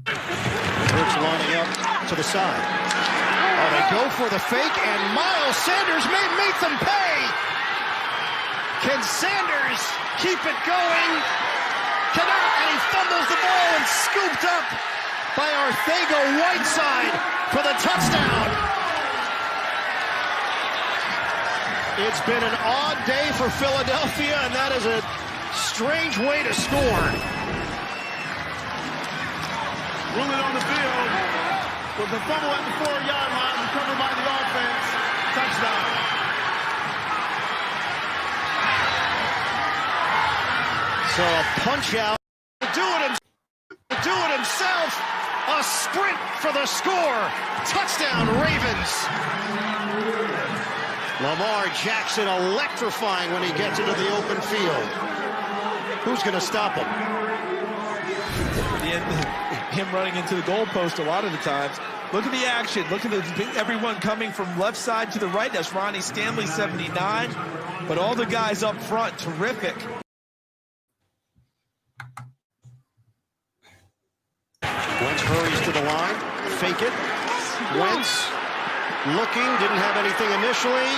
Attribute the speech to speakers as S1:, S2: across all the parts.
S1: Hurts lining up to the side. Oh, they go for the fake, and Miles Sanders may make them pay. Can Sanders keep it going? Cannot, and he fumbles the ball and scooped up by Arcega-Whiteside for the touchdown. It's been an odd day for Philadelphia, and that is a strange way to score.
S2: Ruling on the field with the fumble at the 4-yard line, recovered by the offense. Touchdown.
S1: So a punch out. Do it himself. A sprint for the score. Touchdown, Ravens. Lamar Jackson electrifying when he gets into the open field. Who's going to stop him?
S3: Him running into the goalpost a lot of the times. Look at the action. Look at everyone coming from left side to the right. That's Ronnie Stanley, 79. But all the guys up front, terrific.
S1: Wentz hurries to the line. Fake it. Wentz looking. Didn't have anything initially.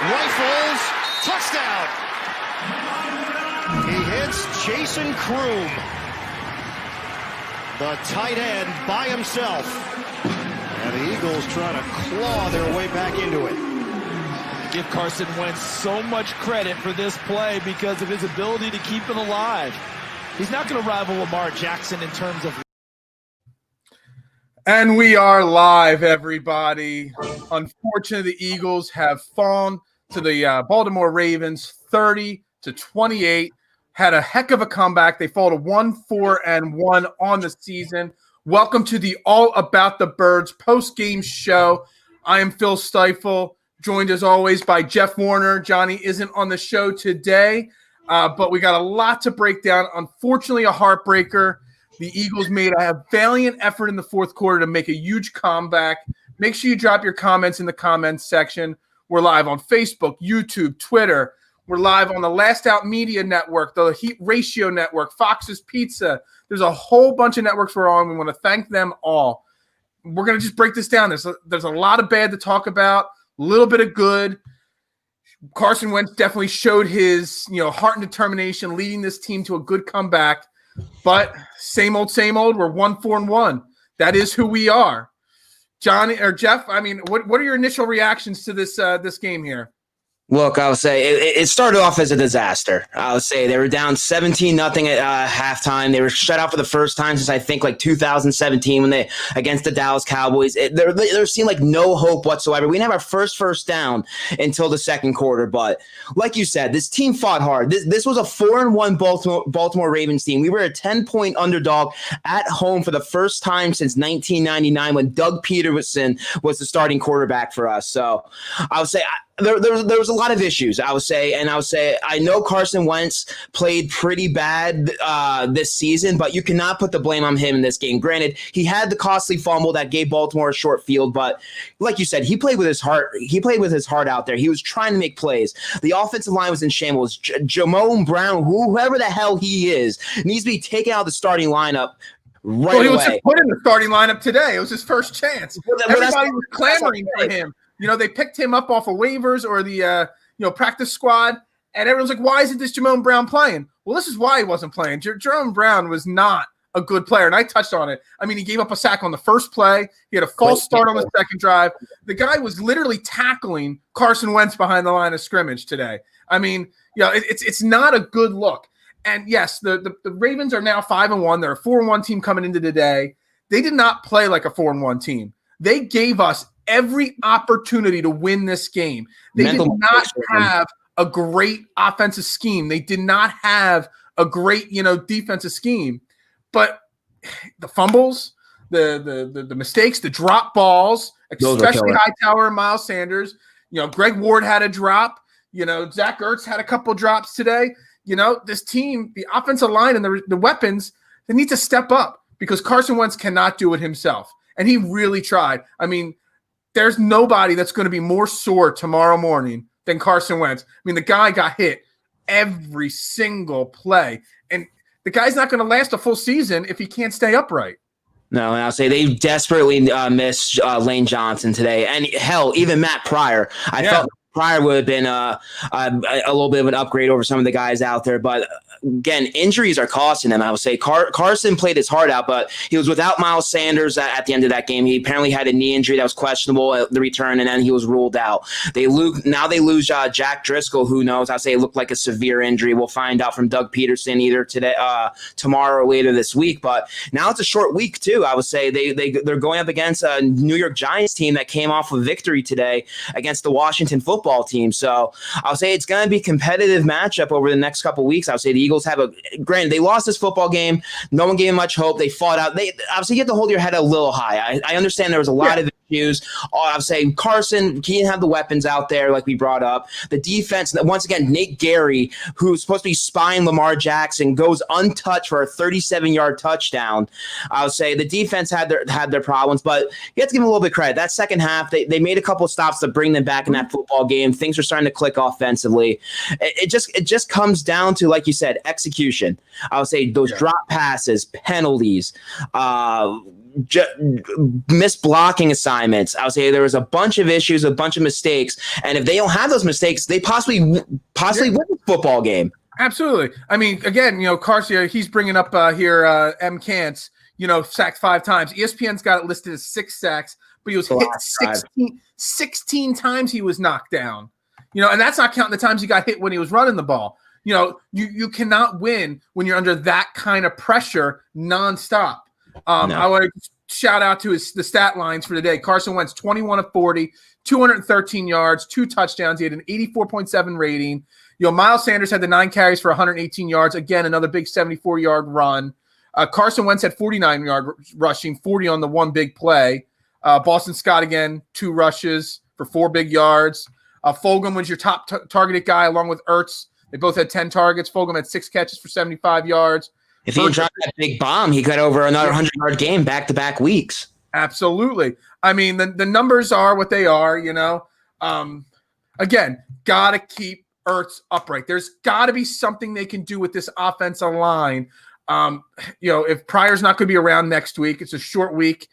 S1: Rifles. Touchdown. He hits Jason Kroom, the tight end, by himself. And the Eagles trying to claw their way back into it.
S3: Give Carson Wentz so much credit for this play because of his ability to keep it alive. He's not going to rival Lamar Jackson in terms of...
S4: And we are live, everybody. Unfortunately, the Eagles have fallen to the Baltimore Ravens 30-28. Had a heck of a comeback. They fall to 1-4-1 on the season. Welcome to the All About the Birds post-game show. I am Phil Stiefel, joined as always by Jeff Warner. Johnny isn't on the show today, but we got a lot to break down. Unfortunately, a heartbreaker. The Eagles made a valiant effort in the fourth quarter to make a huge comeback. Make sure you drop your comments in the comments section. We're live on Facebook, YouTube, Twitter. We're live on the Last Out Media Network, the Heat Ratio Network, Fox's Pizza. There's a whole bunch of networks we're on. We want to thank them all. We're going to just break this down. There's a lot of bad to talk about, a little bit of good. Carson Wentz definitely showed his heart and determination, leading this team to a good comeback. But same old, we're 1-4-1. That is who we are. Johnny or Jeff, I mean, what are your initial reactions to this game here?
S5: Look, I would say it started off as a disaster. I would say they were down 17-0 at halftime. They were shut out for the first time since I think like 2017 when they against the Dallas Cowboys. There seemed like no hope whatsoever. We didn't have our first down until the second quarter. But like you said, this team fought hard. This was a 4-1 Baltimore Ravens team. We were a 10-point underdog at home for the first time since 1999 when Doug Peterson was the starting quarterback for us. So I would say there was a lot of issues, I would say. And I would say I know Carson Wentz played pretty bad this season, but you cannot put the blame on him in this game. Granted, he had the costly fumble that gave Baltimore a short field, but like you said, he played with his heart. He played with his heart out there. He was trying to make plays. The offensive line was in shambles. Jamone Brown, whoever the hell he is, needs to be taken out of the starting lineup right away.
S4: He was just put in the starting lineup today. It was his first chance. Everybody was clamoring for him. They picked him up off of waivers or the practice squad, and everyone's like, why isn't this Jamone Brown playing? Well, this is why he wasn't playing. Jamone Brown was not a good player, and I touched on it. I mean, he gave up a sack on the first play. He had a false start on the second drive. The guy was literally tackling Carson Wentz behind the line of scrimmage today. I mean, it's not a good look. And yes, the Ravens are now 5-1. They're a 4-1 team coming into today. They did not play like a 4-1 team. They gave us every opportunity to win this game. They did not have a great offensive scheme. They did not have a great, defensive scheme. But the fumbles, the mistakes, the drop balls, especially Hightower and Miles Sanders. Greg Ward had a drop. Zach Ertz had a couple drops today. This team, the offensive line and the weapons, they need to step up because Carson Wentz cannot do it himself. And he really tried. I mean, there's nobody that's going to be more sore tomorrow morning than Carson Wentz. I mean, the guy got hit every single play. And the guy's not going to last a full season if he can't stay upright.
S5: No, and I'll say they desperately missed Lane Johnson today. And hell, even Matt Pryor. I felt Pryor would have been a little bit of an upgrade over some of the guys out there. But again, injuries are costing them. I would say Carson played his heart out, but he was without Miles Sanders at the end of that game. He apparently had a knee injury that was questionable at the return, and then he was ruled out. Now they lose Jack Driscoll, who knows. I'll say it looked like a severe injury. We'll find out from Doug Peterson either today, tomorrow, or later this week. But now it's a short week too. I would say they're going up against a New York Giants team that came off a victory today against the Washington football team. So I'll say it's going to be a competitive matchup over the next couple of weeks. I'll say the Eagles granted, they lost this football game. No one gave them much hope. They fought out. Obviously, you have to hold your head a little high. I understand there was a lot of issues. I'm saying Carson, he didn't have the weapons out there like we brought up. The defense, once again, Nate Gary, who's supposed to be spying Lamar Jackson, goes untouched for a 37-yard touchdown. I would say the defense had their problems, but you have to give them a little bit of credit. That second half, they made a couple of stops to bring them back in that football game. Things are starting to click offensively. It just comes down to, like you said, execution. I would say those drop passes, penalties, missed blocking assignments. I would say there was a bunch of issues, a bunch of mistakes, and if they don't have those mistakes, they possibly win the football game.
S4: Absolutely. I mean, again, Carson, he's bringing up here M. Cantz, sacked 5 times. ESPN's got it listed as 6 sacks, but he was hit 16 times. He was knocked down. And that's not counting the times he got hit when he was running the ball. You cannot win when you're under that kind of pressure nonstop. I want to shout out to the stat lines for today. Carson Wentz, 21 of 40, 213 yards, 2 touchdowns. He had an 84.7 rating. Miles Sanders had the 9 carries for 118 yards. Again, another big 74-yard run. Carson Wentz had 49 yards rushing, 40 on the 1 big play. Boston Scott, again, 2 rushes for 4 big yards. Fulgham was your top targeted guy along with Ertz. They both had 10 targets. Fulgham had 6 catches for 75 yards.
S5: If he dropped that big bomb, he got over another 100-yard game back-to-back weeks.
S4: Absolutely. I mean, the numbers are what they are, Again, got to keep Ertz upright. There's got to be something they can do with this offensive line. If Pryor's not going to be around next week, it's a short week.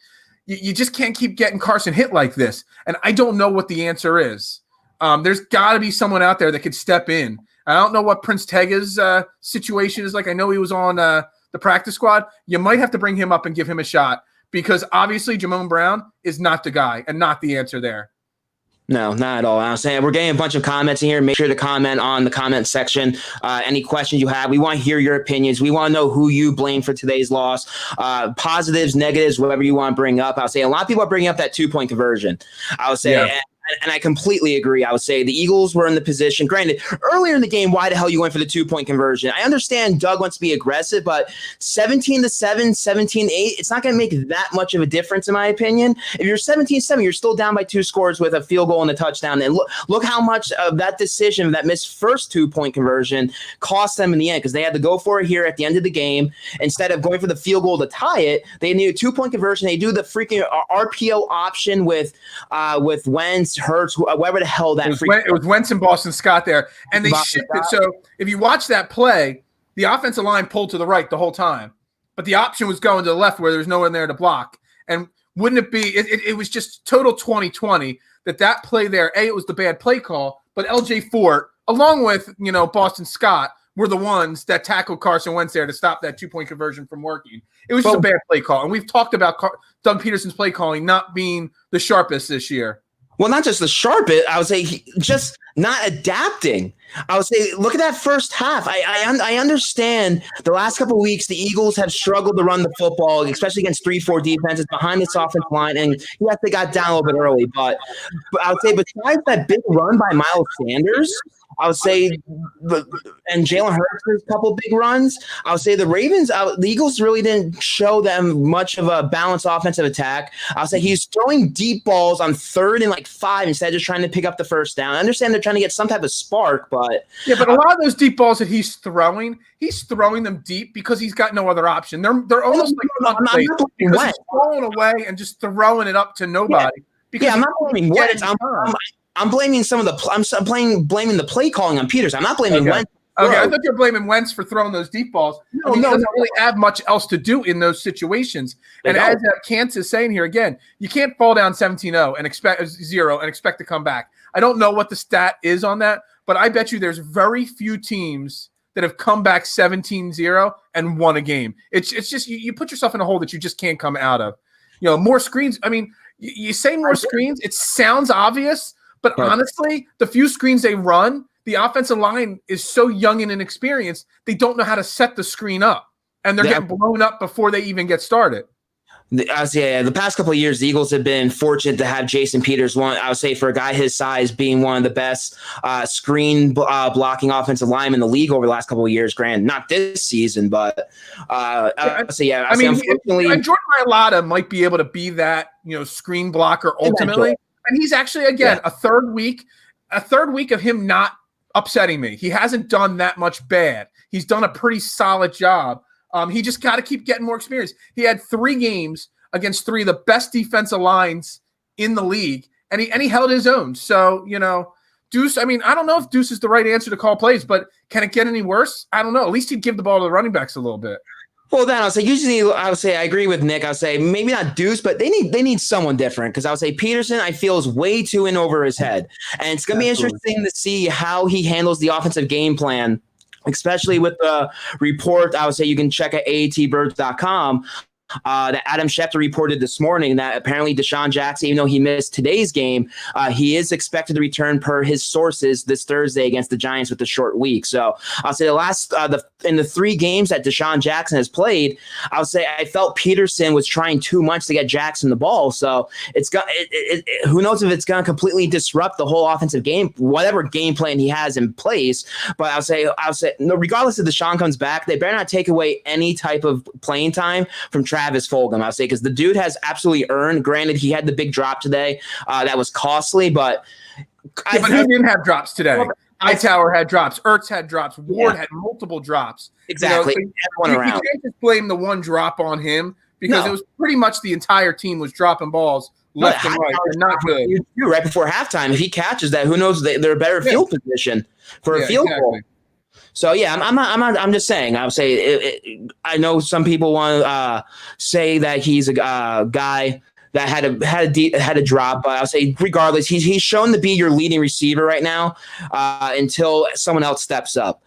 S4: You just can't keep getting Carson hit like this. And I don't know what the answer is. There's got to be someone out there that could step in. I don't know what Prince Tega's situation is like. I know he was on the practice squad. You might have to bring him up and give him a shot because obviously Jamon Brown is not the guy and not the answer there.
S5: No, not at all. I'm saying we're getting a bunch of comments in here. Make sure to comment on the comment section. Any questions you have, we want to hear your opinions. We want to know who you blame for today's loss. Positives, negatives, whatever you want to bring up. I'll say a lot of people are bringing up that 2-point conversion. I would say, and I completely agree. I would say the Eagles were in the position. Granted, earlier in the game, why the hell you went for the 2-point conversion? I understand Doug wants to be aggressive, but 17-7, 17-8, it's not going to make that much of a difference, in my opinion. If you're 17-7, you're still down by 2 scores with a field goal and a touchdown. And look how much of that decision, that missed first 2-point conversion, cost them in the end because they had to go for it here at the end of the game. Instead of going for the field goal to tie it, they need a 2-point conversion. They do the freaking RPO option with Wentz, Hurts, whoever the hell that
S4: it was Wentz and Boston Scott there, and they shifted. So if you watch that play, the offensive line pulled to the right the whole time, but the option was going to the left where there was no one there to block. And wouldn't it be? It was just total 2020 that play there. It was the bad play call, but LJ Fort, along with Boston Scott, were the ones that tackled Carson Wentz there to stop that 2-point conversion from working. It was just a bad play call, and we've talked about Doug Peterson's play calling not being the sharpest this year.
S5: Well, not just the sharpest, I would say just not adapting. I would say, look at that first half. I understand the last couple of weeks, the Eagles have struggled to run the football, especially against 3-4 defenses behind this offensive line. And yes, they got down a little bit early, but I would say besides that big run by Miles Sanders, I would say, and Jalen Hurts' couple big runs, I would say the Eagles really didn't show them much of a balanced offensive attack. I would say he's throwing deep balls on 3rd and 5 instead of just trying to pick up the first down. I understand they're trying to get some type of spark, but
S4: a lot of those deep balls that he's throwing them deep because he's got no other option. They're almost like he's throwing away and just throwing it up to nobody.
S5: I'm not blaming Wentz. I'm blaming some of the. I'm blaming the play calling on Peters. I'm not blaming Wentz
S4: Okay, I thought you were blaming Wentz for throwing those deep balls. He doesn't really have much else to do in those situations. And as Kantz is saying here again, you can't fall down 17-0 and expect to come back. I don't know what the stat is on that, but I bet you there's very few teams that have come back 17-0 and won a game. It's just you put yourself in a hole that you just can't come out of. More screens. I mean, you say more screens. It sounds obvious, but honestly, the few screens they run, the offensive line is so young and inexperienced, they don't know how to set the screen up, and they're getting blown up before they even get started.
S5: The past couple of years, the Eagles have been fortunate to have Jason Peters, I would say, for a guy his size, being one of the best screen blocking offensive linemen in the league over the last couple of years. Granted, not this season, but unfortunately,
S4: Jordan Mailata might be able to be that screen blocker ultimately, and he's actually a third week of him not upsetting me. He hasn't done that much bad. He's done a pretty solid job. He just got to keep getting more experience. He had 3 games against 3 of the best defensive lines in the league, and he held his own. So, Deuce, I mean, I don't know if Deuce is the right answer to call plays, but can it get any worse? I don't know. At least he'd give the ball to the running backs a little bit.
S5: Well, then I would say I agree with Nick. I would say maybe not Deuce, but they need someone different, because I would say Peterson, I feel, is way too in over his head. And it's going to be interesting to see how he handles the offensive game plan, especially with the report. I would say you can check at aatbirds.com. That Adam Schefter reported this morning that apparently Deshaun Jackson, even though he missed today's game, he is expected to return per his sources this Thursday against the Giants with the short week. So I'll say in the 3 games that Deshaun Jackson has played, I'll say I felt Peterson was trying too much to get Jackson the ball. So who knows if it's going to completely disrupt the whole offensive game, whatever game plan he has in place. But I'll say no, regardless if Deshaun comes back, they better not take away any type of playing time from Travis Fulgham, I'll say, because the dude has absolutely earned. Granted, he had the big drop today that was costly, but
S4: he didn't have drops today. Hightower had drops. Ertz had drops. Ward had multiple drops.
S5: Exactly.
S4: So you can't just blame the one drop on him, because it was pretty much the entire team was dropping balls left and right. And not good.
S5: Right before halftime, if he catches that, who knows? They're a better field position for a field goal. So I'm just saying. I would say I know some people want to say that he's a guy that had a drop, but I'll say regardless, he's shown to be your leading receiver right now until someone else steps up.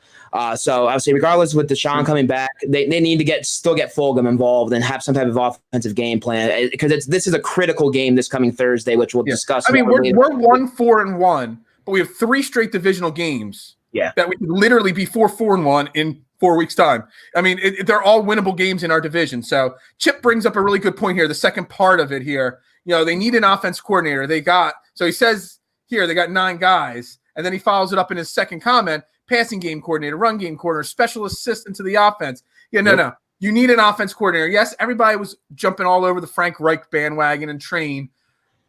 S5: So I would say regardless with Deshaun coming back, they need to still get Fulgham involved and have some type of offensive game plan, because this is a critical game this coming Thursday, which we'll discuss.
S4: I mean, we're 1-4-1, but we have 3 straight divisional games. Yeah, that we could literally be 4-4-1 in 4 weeks' time. I mean, they're all winnable games in our division. So Chip brings up a really good point here. The second part of it here, they need an offense coordinator. He says here they got 9 guys, and then he follows it up in his second comment: passing game coordinator, run game coordinator, special assistant to the offense. No. You need an offense coordinator. Yes, everybody was jumping all over the Frank Reich bandwagon and train,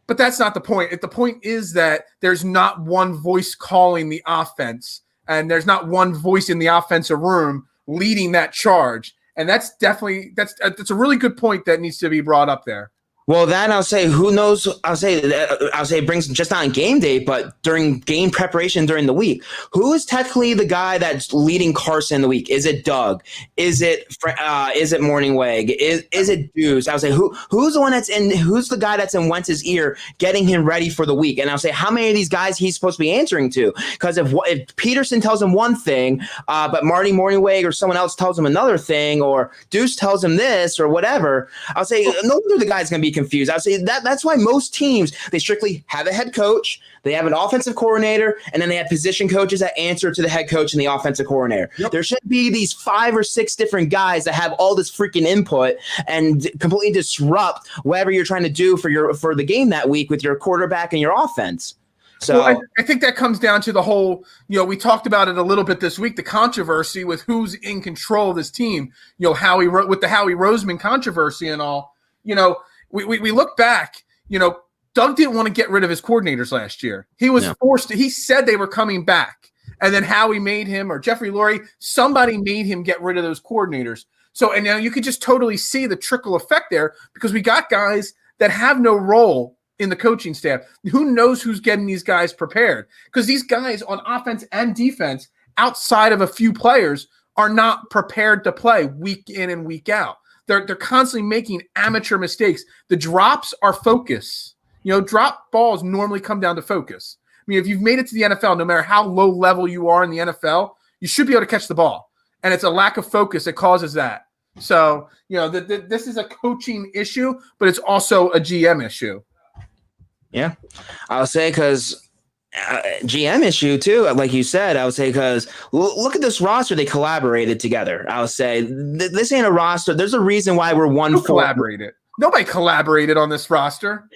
S4: but that's not the point. The point is that there's not one voice calling the offense, and there's not one voice in the offensive room leading that charge. And that's a really good point that needs to be brought up there.
S5: Well, then I'll say, who knows? I'll say it brings just not on game day, but during game preparation during the week. Who is technically the guy that's leading Carson in the week? Is it Doug? Is it Morningweg? Is it Deuce? I'll say who's the one who's the guy that's in Wentz's ear getting him ready for the week? And I'll say how many of these guys he's supposed to be answering to? Because if Peterson tells him one thing, but Marty Morningweg or someone else tells him another thing, or Deuce tells him this or whatever, I'll say no wonder the guy's going to be confused. I would say that's why most teams, they strictly have a head coach, they have an offensive coordinator, and then they have position coaches that answer to the head coach and the offensive coordinator. Yep. There should be these 5 or 6 different guys that have all this freaking input and completely disrupt whatever you're trying to do for the game that week with your quarterback and your offense. So
S4: I think that comes down to the whole, we talked about it a little bit this week, the controversy with who's in control of this team, with the Howie Roseman controversy and all. We look back, Doug didn't want to get rid of his coordinators last year. He was forced to. He said they were coming back. And then Howie made him, or Jeffrey Lurie, somebody made him get rid of those coordinators. So, and now you could just totally see the trickle effect there, because we got guys that have no role in the coaching staff. Who knows who's getting these guys prepared? Because these guys on offense and defense outside of a few players, are not prepared to play week in and week out. They're constantly making amateur mistakes. The drops are focus. Drop balls normally come down to focus. I mean, if you've made it to the NFL, no matter how low level you are in the NFL, you should be able to catch the ball. And it's a lack of focus that causes that. So, this is a coaching issue, but it's also a GM issue.
S5: Yeah, I'll say because GM issue too, like you said. I would say because look at this roster; they collaborated together. I would say this ain't a roster. There's a reason why we're 1-4.
S4: Collaborated. Nobody collaborated on this roster.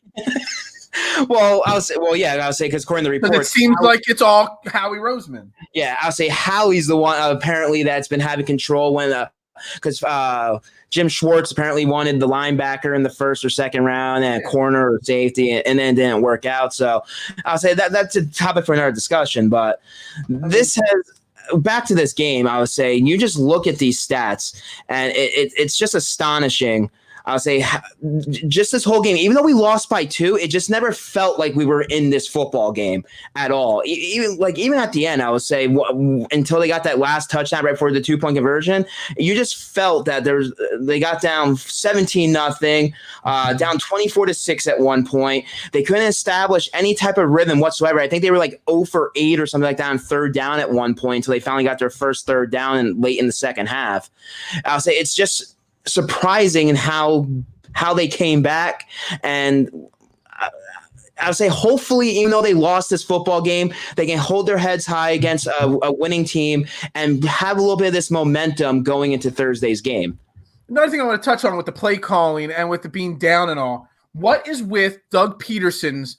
S5: Well, I would say because according to the report,
S4: it seems like it's all Howie Roseman.
S5: Yeah, I'll say Howie's the one apparently that's been having control when because Jim Schwartz apparently wanted the linebacker in the first or second round and a corner or safety, and then didn't work out. So I'll say that's a topic for another discussion. But this has back to this game. I would say you just look at these stats, and it's just astonishing. I'll say just this whole game, even though we lost by 2, it just never felt like we were in this football game at all. Even at the end, I would say until they got that last touchdown right before the 2-point conversion, you just felt that they got down 17-0, down 24-6 at one point. They couldn't establish any type of rhythm whatsoever. I think they were like 0 for 8 or something like that on third down at one point until they finally got their first third down and late in the second half. I'll say it's just surprising in how they came back, and I would say hopefully, even though they lost this football game, they can hold their heads high against a winning team and have a little bit of this momentum going into Thursday's game.
S4: Another thing I want to touch on with the play calling and with the being down and all, what is with Doug Peterson's,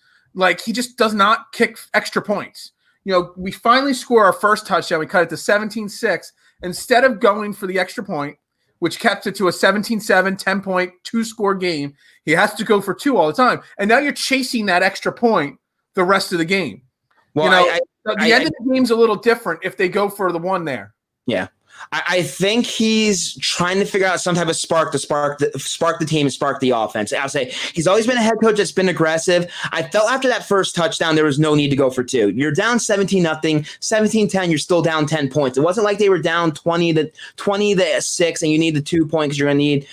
S4: he just does not kick extra points. We finally score our first touchdown. We cut it to 17-6. Instead of going for the extra point, which kept it to a 17-7, 10-point, 2-score game. He has to go for 2 all the time. And now you're chasing that extra point the rest of the game. Well, the end of the game's a little different if they go for the 1 there.
S5: Yeah. I think he's trying to figure out some type of spark to spark the team and spark the offense. I'll say he's always been a head coach that's been aggressive. I felt after that first touchdown, there was no need to go for 2. You're down 17-0, 17-10. You're still down 10 points. It wasn't like they were down 20-6 and you need the 2 point because you're going to need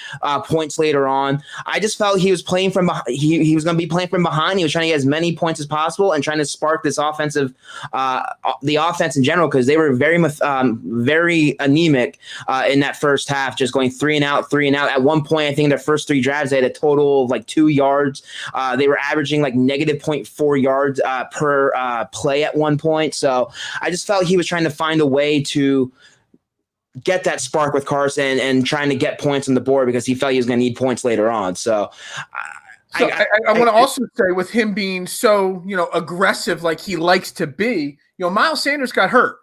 S5: points later on. I just felt he was playing from behind. He was going to be playing from behind. He was trying to get as many points as possible and trying to spark this offensive, the offense in general, because they were very anemic in that first half, just going 3 and out. At one point, I think in their first 3 drives, they had a total of 2 yards. They were averaging negative 0.4 yards per play at one point. So I just felt he was trying to find a way to get that spark with Carson and trying to get points on the board because he felt he was going to need points later on. So
S4: I want to also say, with him being so, aggressive like he likes to be, Miles Sanders got hurt.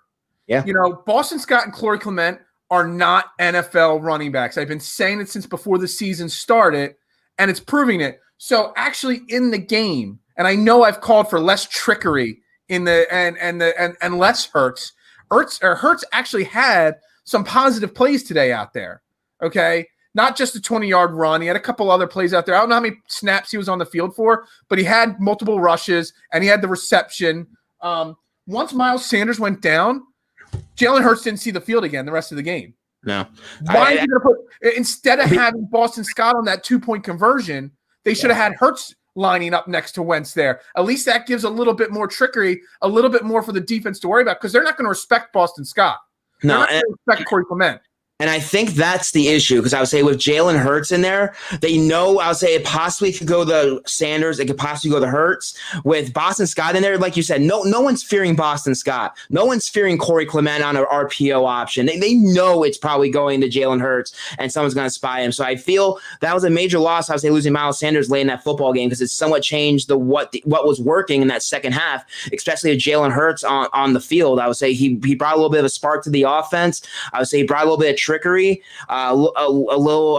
S5: Yeah.
S4: Boston Scott and Corey Clement are not NFL running backs. I've been saying it since before the season started, and it's proving it. So actually in the game, and I know I've called for less trickery in the and less Hurts. Hurts actually had some positive plays today out there. Okay. Not just a 20-yard run. He had a couple other plays out there. I don't know how many snaps he was on the field for, but he had multiple rushes and he had the reception. Once Miles Sanders went down, Jalen Hurts didn't see the field again the rest of the game.
S5: No.
S4: Why are you going to put – instead of having Boston Scott on that 2-point conversion, they should have had Hurts lining up next to Wentz there. At least that gives a little bit more trickery, a little bit more for the defense to worry about, because they're not going to respect Boston Scott. They're not going to respect Corey Clement.
S5: And I think that's the issue, because I would say with Jalen Hurts in there, they know, I would say it possibly could go to Sanders. It could possibly go to Hurts. With Boston Scott in there, like you said, no one's fearing Boston Scott. No one's fearing Corey Clement on an RPO option. They know it's probably going to Jalen Hurts and someone's going to spy him. So I feel that was a major loss, I would say, losing Miles Sanders late in that football game, because it somewhat changed what was working in that second half, especially with Jalen Hurts on the field. I would say he brought a little bit of a spark to the offense. I would say he brought a little bit of trickery, a little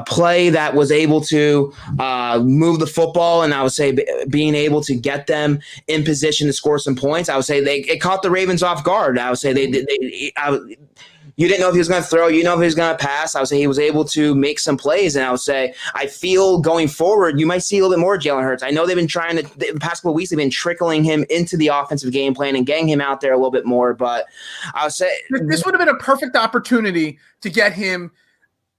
S5: play that was able to move the football, and I would say being able to get them in position to score some points. I would say it caught the Ravens off guard. I would say you didn't know if he was going to throw, you know if he was going to pass. I would say he was able to make some plays, and I would say I feel going forward you might see a little bit more Jalen Hurts. I know they've been trying to the past couple of weeks they've been trickling him into the offensive game plan and getting him out there a little bit more, but I would say
S4: this would have been a perfect opportunity to get him.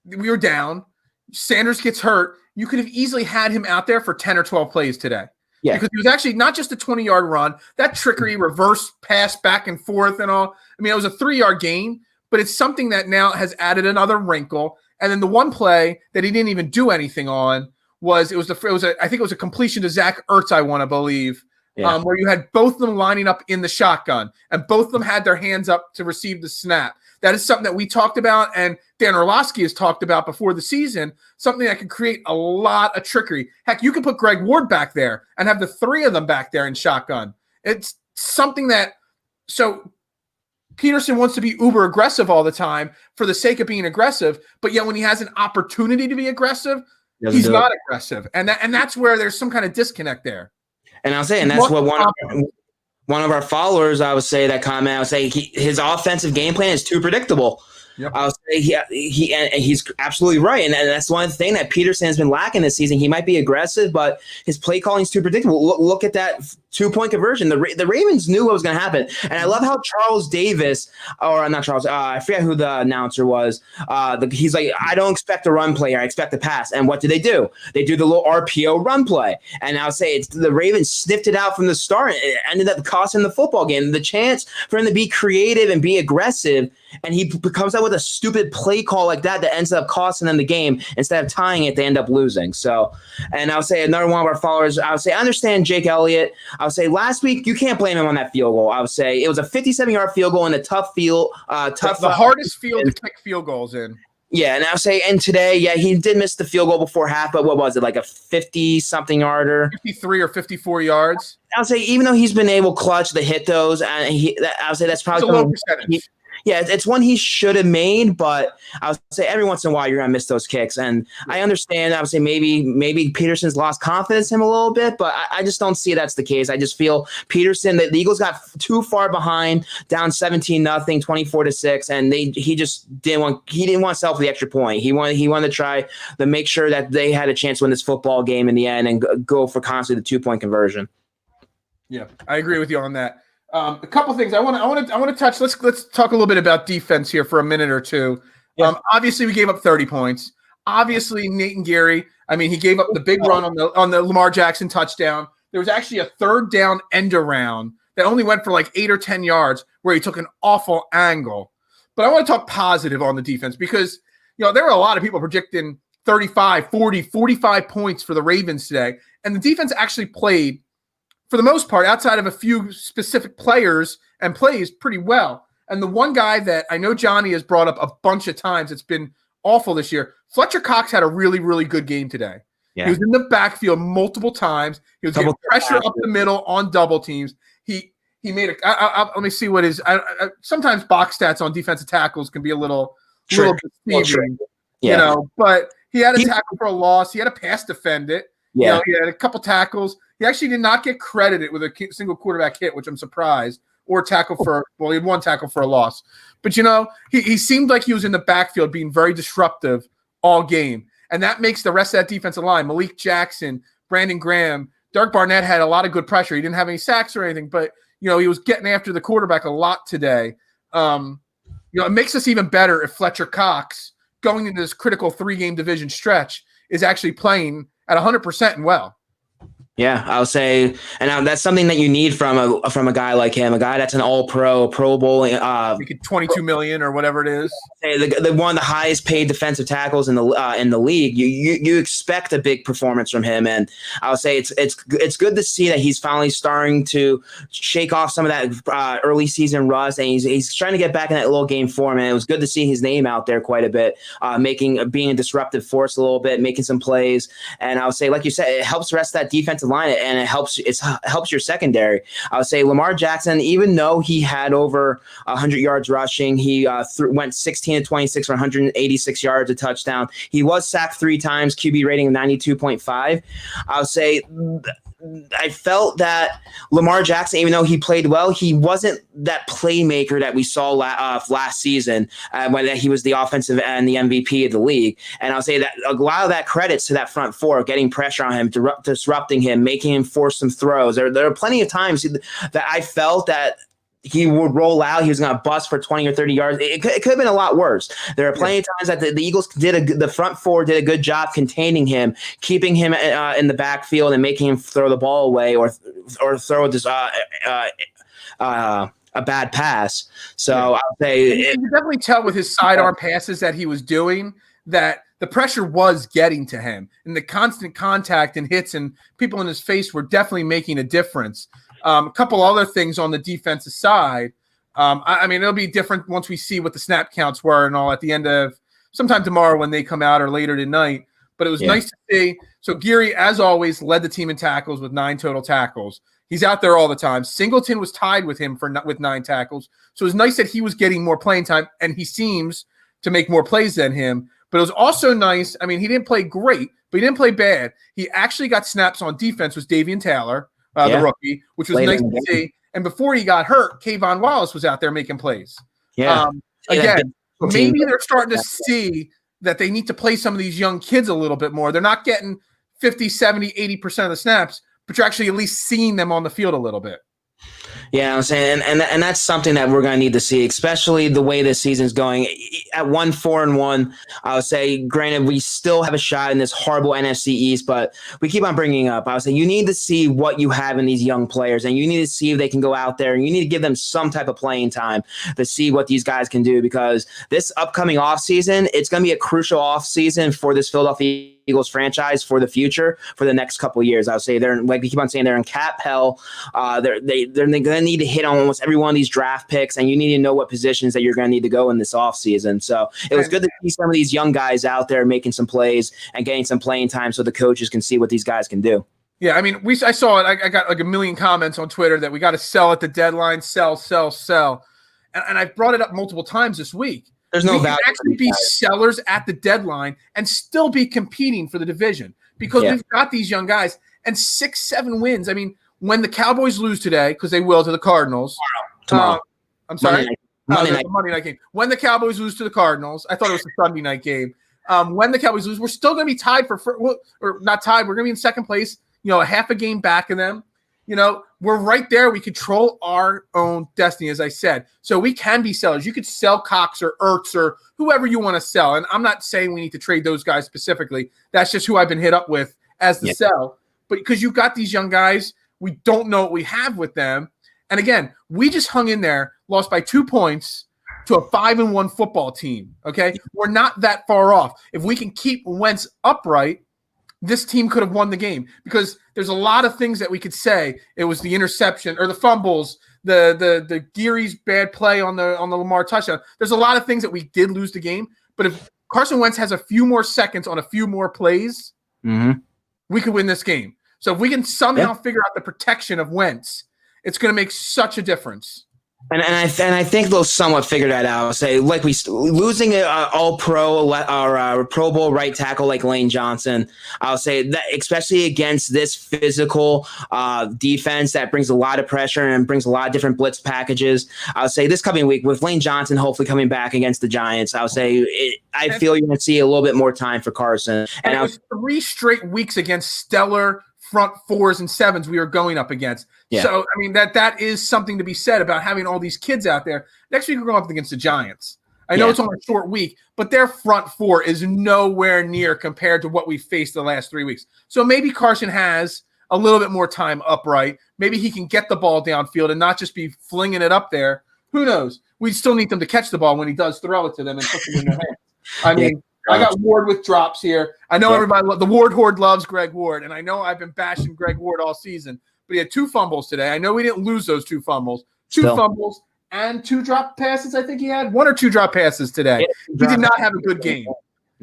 S4: We were down. Sanders gets hurt. You could have easily had him out there for 10 or 12 plays today. Yeah. Because it was actually not just a 20-yard run, that trickery, reverse pass back and forth and all. I mean, it was a 3-yard gain, but it's something that now has added another wrinkle. And then the one play that he didn't even do anything on I think it was a completion to Zach Ertz, I want to believe, where you had both of them lining up in the shotgun, and both of them had their hands up to receive the snap. That is something that we talked about, and Dan Orlovsky has talked about before the season, something that can create a lot of trickery. Heck, you could put Greg Ward back there and have the three of them back there in shotgun. It's something that – so Peterson wants to be uber aggressive all the time for the sake of being aggressive, but yet when he has an opportunity to be aggressive, he's not aggressive. And that's where there's some kind of disconnect there.
S5: And I'll say, and that's what one of our followers, I would say that comment, I would say his offensive game plan is too predictable. Yep. I would say he's absolutely right. And that's one thing that Peterson has been lacking this season. He might be aggressive, but his play calling is too predictable. Look at that 2-point conversion. The Ravens knew what was going to happen. And I love how Charles Davis, or not Charles, I forget who the announcer was. He's like, I don't expect a run play. I expect a pass. And what do? They do the little RPO run play. And I would say the Ravens sniffed it out from the start. It ended up costing the football game. The chance for him to be creative and be aggressive, and he comes out with a stupid play call like that ends up costing them the game. Instead of tying it, they end up losing. So, and I would say another one of our followers, I would say, I understand Jake Elliott. I would say last week, you can't blame him on that field goal. I would say it was a 57-yard field goal in a tough field.
S4: The hardest field to kick field goals in.
S5: Yeah, and I would say, and today, he did miss the field goal before half, but what was it, like a 50-something yarder?
S4: 53 or 54 yards.
S5: I would say even though he's been able clutch to hit those, and I would say that's probably
S4: a low percentage.
S5: It's one he should have made, but I would say every once in a while you're going to miss those kicks. And I understand, I would say maybe Peterson's lost confidence in him a little bit, but I just don't see that's the case. I just feel Peterson, the Eagles got too far behind, down 17-0, 24-6, and he just didn't want to settle for the extra point. He wanted to try to make sure that they had a chance to win this football game in the end and go for constantly the 2-point conversion.
S4: Yeah, I agree with you on that. A couple things I want to touch. Let's talk a little bit about defense here for a minute or two. Yeah. Obviously, we gave up 30 points. Obviously, Nathan Gary. I mean, he gave up the big run on the Lamar Jackson touchdown. There was actually a third down end around that only went for like 8 or 10 yards where he took an awful angle. But I want to talk positive on the defense because there were a lot of people predicting 35, 40, 45 points for the Ravens today, and the defense actually played, for the most part, outside of a few specific players and plays, pretty well. And the one guy that I know Johnny has brought up a bunch of times, it's been awful this year, Fletcher Cox had a really, really good game today. Yeah. He was in the backfield multiple times. He was getting pressure up the middle on double teams. He made let me see what his sometimes box stats on defensive tackles can be a little deceiving, but he had a tackle for a loss. He had a pass defend it. Yeah. He had a couple tackles. He actually did not get credited with a single quarterback hit, which I'm surprised, or he had one tackle for a loss. But, he seemed like he was in the backfield being very disruptive all game. And that makes the rest of that defensive line, Malik Jackson, Brandon Graham, Dirk Barnett had a lot of good pressure. He didn't have any sacks or anything, but, he was getting after the quarterback a lot today. It makes us even better if Fletcher Cox, going into this critical 3-game division stretch, is actually playing at 100% and well.
S5: Yeah, I would say, and that's something that you need from a guy like him, a guy that's an All-Pro, Pro Bowl,
S4: $22 million or whatever it is.
S5: The one of the highest paid defensive tackles in the league. You expect a big performance from him, and I would say it's good to see that he's finally starting to shake off some of that early season rust, and he's trying to get back in that little game form. And it was good to see his name out there quite a bit, being a disruptive force a little bit, making some plays. And I would say, like you said, it helps the rest of that defensive offensive line, and it helps your secondary. I would say Lamar Jackson, even though he had over 100 yards rushing, he went 16 to 26 for 186 yards, a touchdown. He was sacked 3 times, QB rating of 92.5. I would say I felt that Lamar Jackson, even though he played well, he wasn't that playmaker that we saw last season when he was the offensive and the MVP of the league. And I'll say that a lot of that credits to that front four, getting pressure on him, disrupting him, making him force some throws. There are plenty of times that I felt that he would roll out. He was going to bust for 20 or 30 yards. It could have been a lot worse. There are plenty of times that the Eagles the front four did a good job containing him, keeping him in the backfield and making him throw the ball away or throw this a bad pass. So I'll say
S4: you can definitely tell with his sidearm passes that he was doing that the pressure was getting to him, and the constant contact and hits and people in his face were definitely making a difference. A couple other things on the defensive side. I mean, it'll be different once we see what the snap counts were and all at the end of sometime tomorrow when they come out or later tonight. But it was nice to see. So Geary, as always, led the team in tackles with 9 total tackles. He's out there all the time. Singleton was tied with him with 9 tackles. So it was nice that he was getting more playing time, and he seems to make more plays than him. But it was also nice. I mean, he didn't play great, but he didn't play bad. He actually got snaps on defense with Davian Taylor. The rookie, which was nice to see. And before he got hurt, Kayvon Wallace was out there making plays. Again, maybe they're starting to see that they need to play some of these young kids a little bit more. They're not getting 50, 70, 80% of the snaps, but you're actually at least seeing them on the field a little bit.
S5: Yeah, I'm saying, and that's something that we're going to need to see, especially the way this season's going. At 1-4-1, I would say, granted, we still have a shot in this horrible NFC East, but we keep on bringing up. I would say you need to see what you have in these young players, and you need to see if they can go out there, and you need to give them some type of playing time to see what these guys can do, because this upcoming offseason, it's going to be a crucial offseason for this Philadelphia Eagles franchise for the future, for the next couple of years. I would say they're, like we keep on saying, they're in cap hell. They're going to need to hit on almost every one of these draft picks, and you need to know what positions that you're going to need to go in this offseason. So it was good to see some of these young guys out there making some plays and getting some playing time so the coaches can see what these guys can do.
S4: Yeah, I mean, I saw it. I got like a million comments on Twitter that we got to sell at the deadline, sell. And I've brought it up multiple times this week.
S5: There's no value.
S4: We can actually be sellers at the deadline and still be competing for the division because we've got these young guys and 6-7 wins. I mean, when the Cowboys lose today, because they will to the Cardinals.
S5: Tomorrow.
S4: I'm sorry?
S5: Monday night.
S4: Monday night game. When the Cowboys lose to the Cardinals, I thought it was the Sunday night game. When the Cowboys lose, we're still going to be tied or not tied. We're going to be in second place, a half a game back of them. We're right there. We control our own destiny, as I said. So we can be sellers. You could sell Cox or Ertz or whoever you want to sell. And I'm not saying we need to trade those guys specifically. That's just who I've been hit up with as the sell. But because you've got these young guys, we don't know what we have with them. And again, we just hung in there, lost by 2 points to a 5-1 football team. Okay. We're not that far off. If we can keep Wentz upright, this team could have won the game, because there's a lot of things that we could say. It was the interception or the fumbles, the Geary's bad play on the Lamar touchdown. There's a lot of things that we did lose the game. But if Carson Wentz has a few more seconds on a few more plays, we could win this game. So if we can somehow figure out the protection of Wentz, it's going to make such a difference.
S5: And I think they'll somewhat figure that out. I'll say, like losing an All-Pro or Pro Bowl right tackle like Lane Johnson, I'll say that especially against this physical defense that brings a lot of pressure and brings a lot of different blitz packages. I'll say this coming week with Lane Johnson hopefully coming back against the Giants, I'll say I feel you're going to see a little bit more time for Carson.
S4: And it was 3 straight weeks against stellar front 4s and 7s we were going up against. So, I mean, that is something to be said about having all these kids out there. Next week, we're going up against the Giants. I know it's on a short week, but their front 4 is nowhere near compared to what we faced the last 3 weeks. So maybe Carson has a little bit more time upright. Maybe he can get the ball downfield and not just be flinging it up there. Who knows? We still need them to catch the ball when he does throw it to them and put them in their hands. I mean, I got Ward with drops here. I know everybody, the Ward Horde loves Greg Ward, and I know I've been bashing Greg Ward all season, but he had 2 fumbles today. I know we didn't lose those 2 fumbles. 2 fumbles and 2 drop passes, I think he had. 1 or 2 drop passes today. He did not have a good game.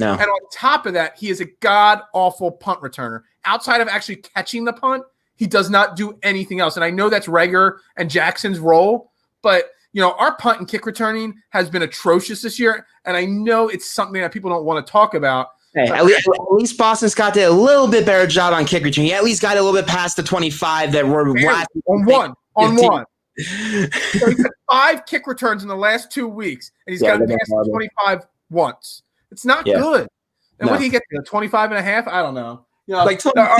S5: No.
S4: And on top of that, he is a god-awful punt returner. Outside of actually catching the punt, he does not do anything else. And I know that's Reagor and Jackson's role, but our punt and kick returning has been atrocious this year, and I know it's something that people don't want to talk about.
S5: Hey, at least Boston Scott did a little bit better job on kick return. He at least got a little bit past the 25 that were last
S4: on one. So he's had 5 kick returns in the last 2 weeks, and he's got to pass the 25 once. It's not good. And what did he get to? 25 and a half? I don't know. Like our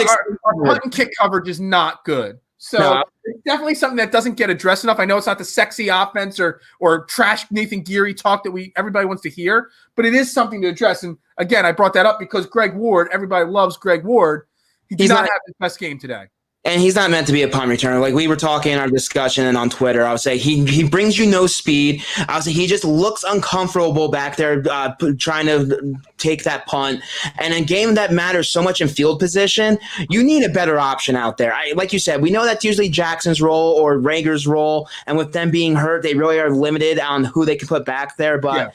S4: punt and kick coverage is not good. So it's definitely something that doesn't get addressed enough. I know it's not the sexy offense or trash Nathan Geary talk that everybody wants to hear, but it is something to address. And again, I brought that up because Greg Ward, everybody loves Greg Ward. He did not have his best game today.
S5: And he's not meant to be a punt returner. Like we were talking in our discussion and on Twitter, I would say he brings you no speed. I would say he just looks uncomfortable back there trying to take that punt. And in a game that matters so much in field position, you need a better option out there. Like you said, we know that's usually Jackson's role or Reagor's role. And with them being hurt, they really are limited on who they can put back there. But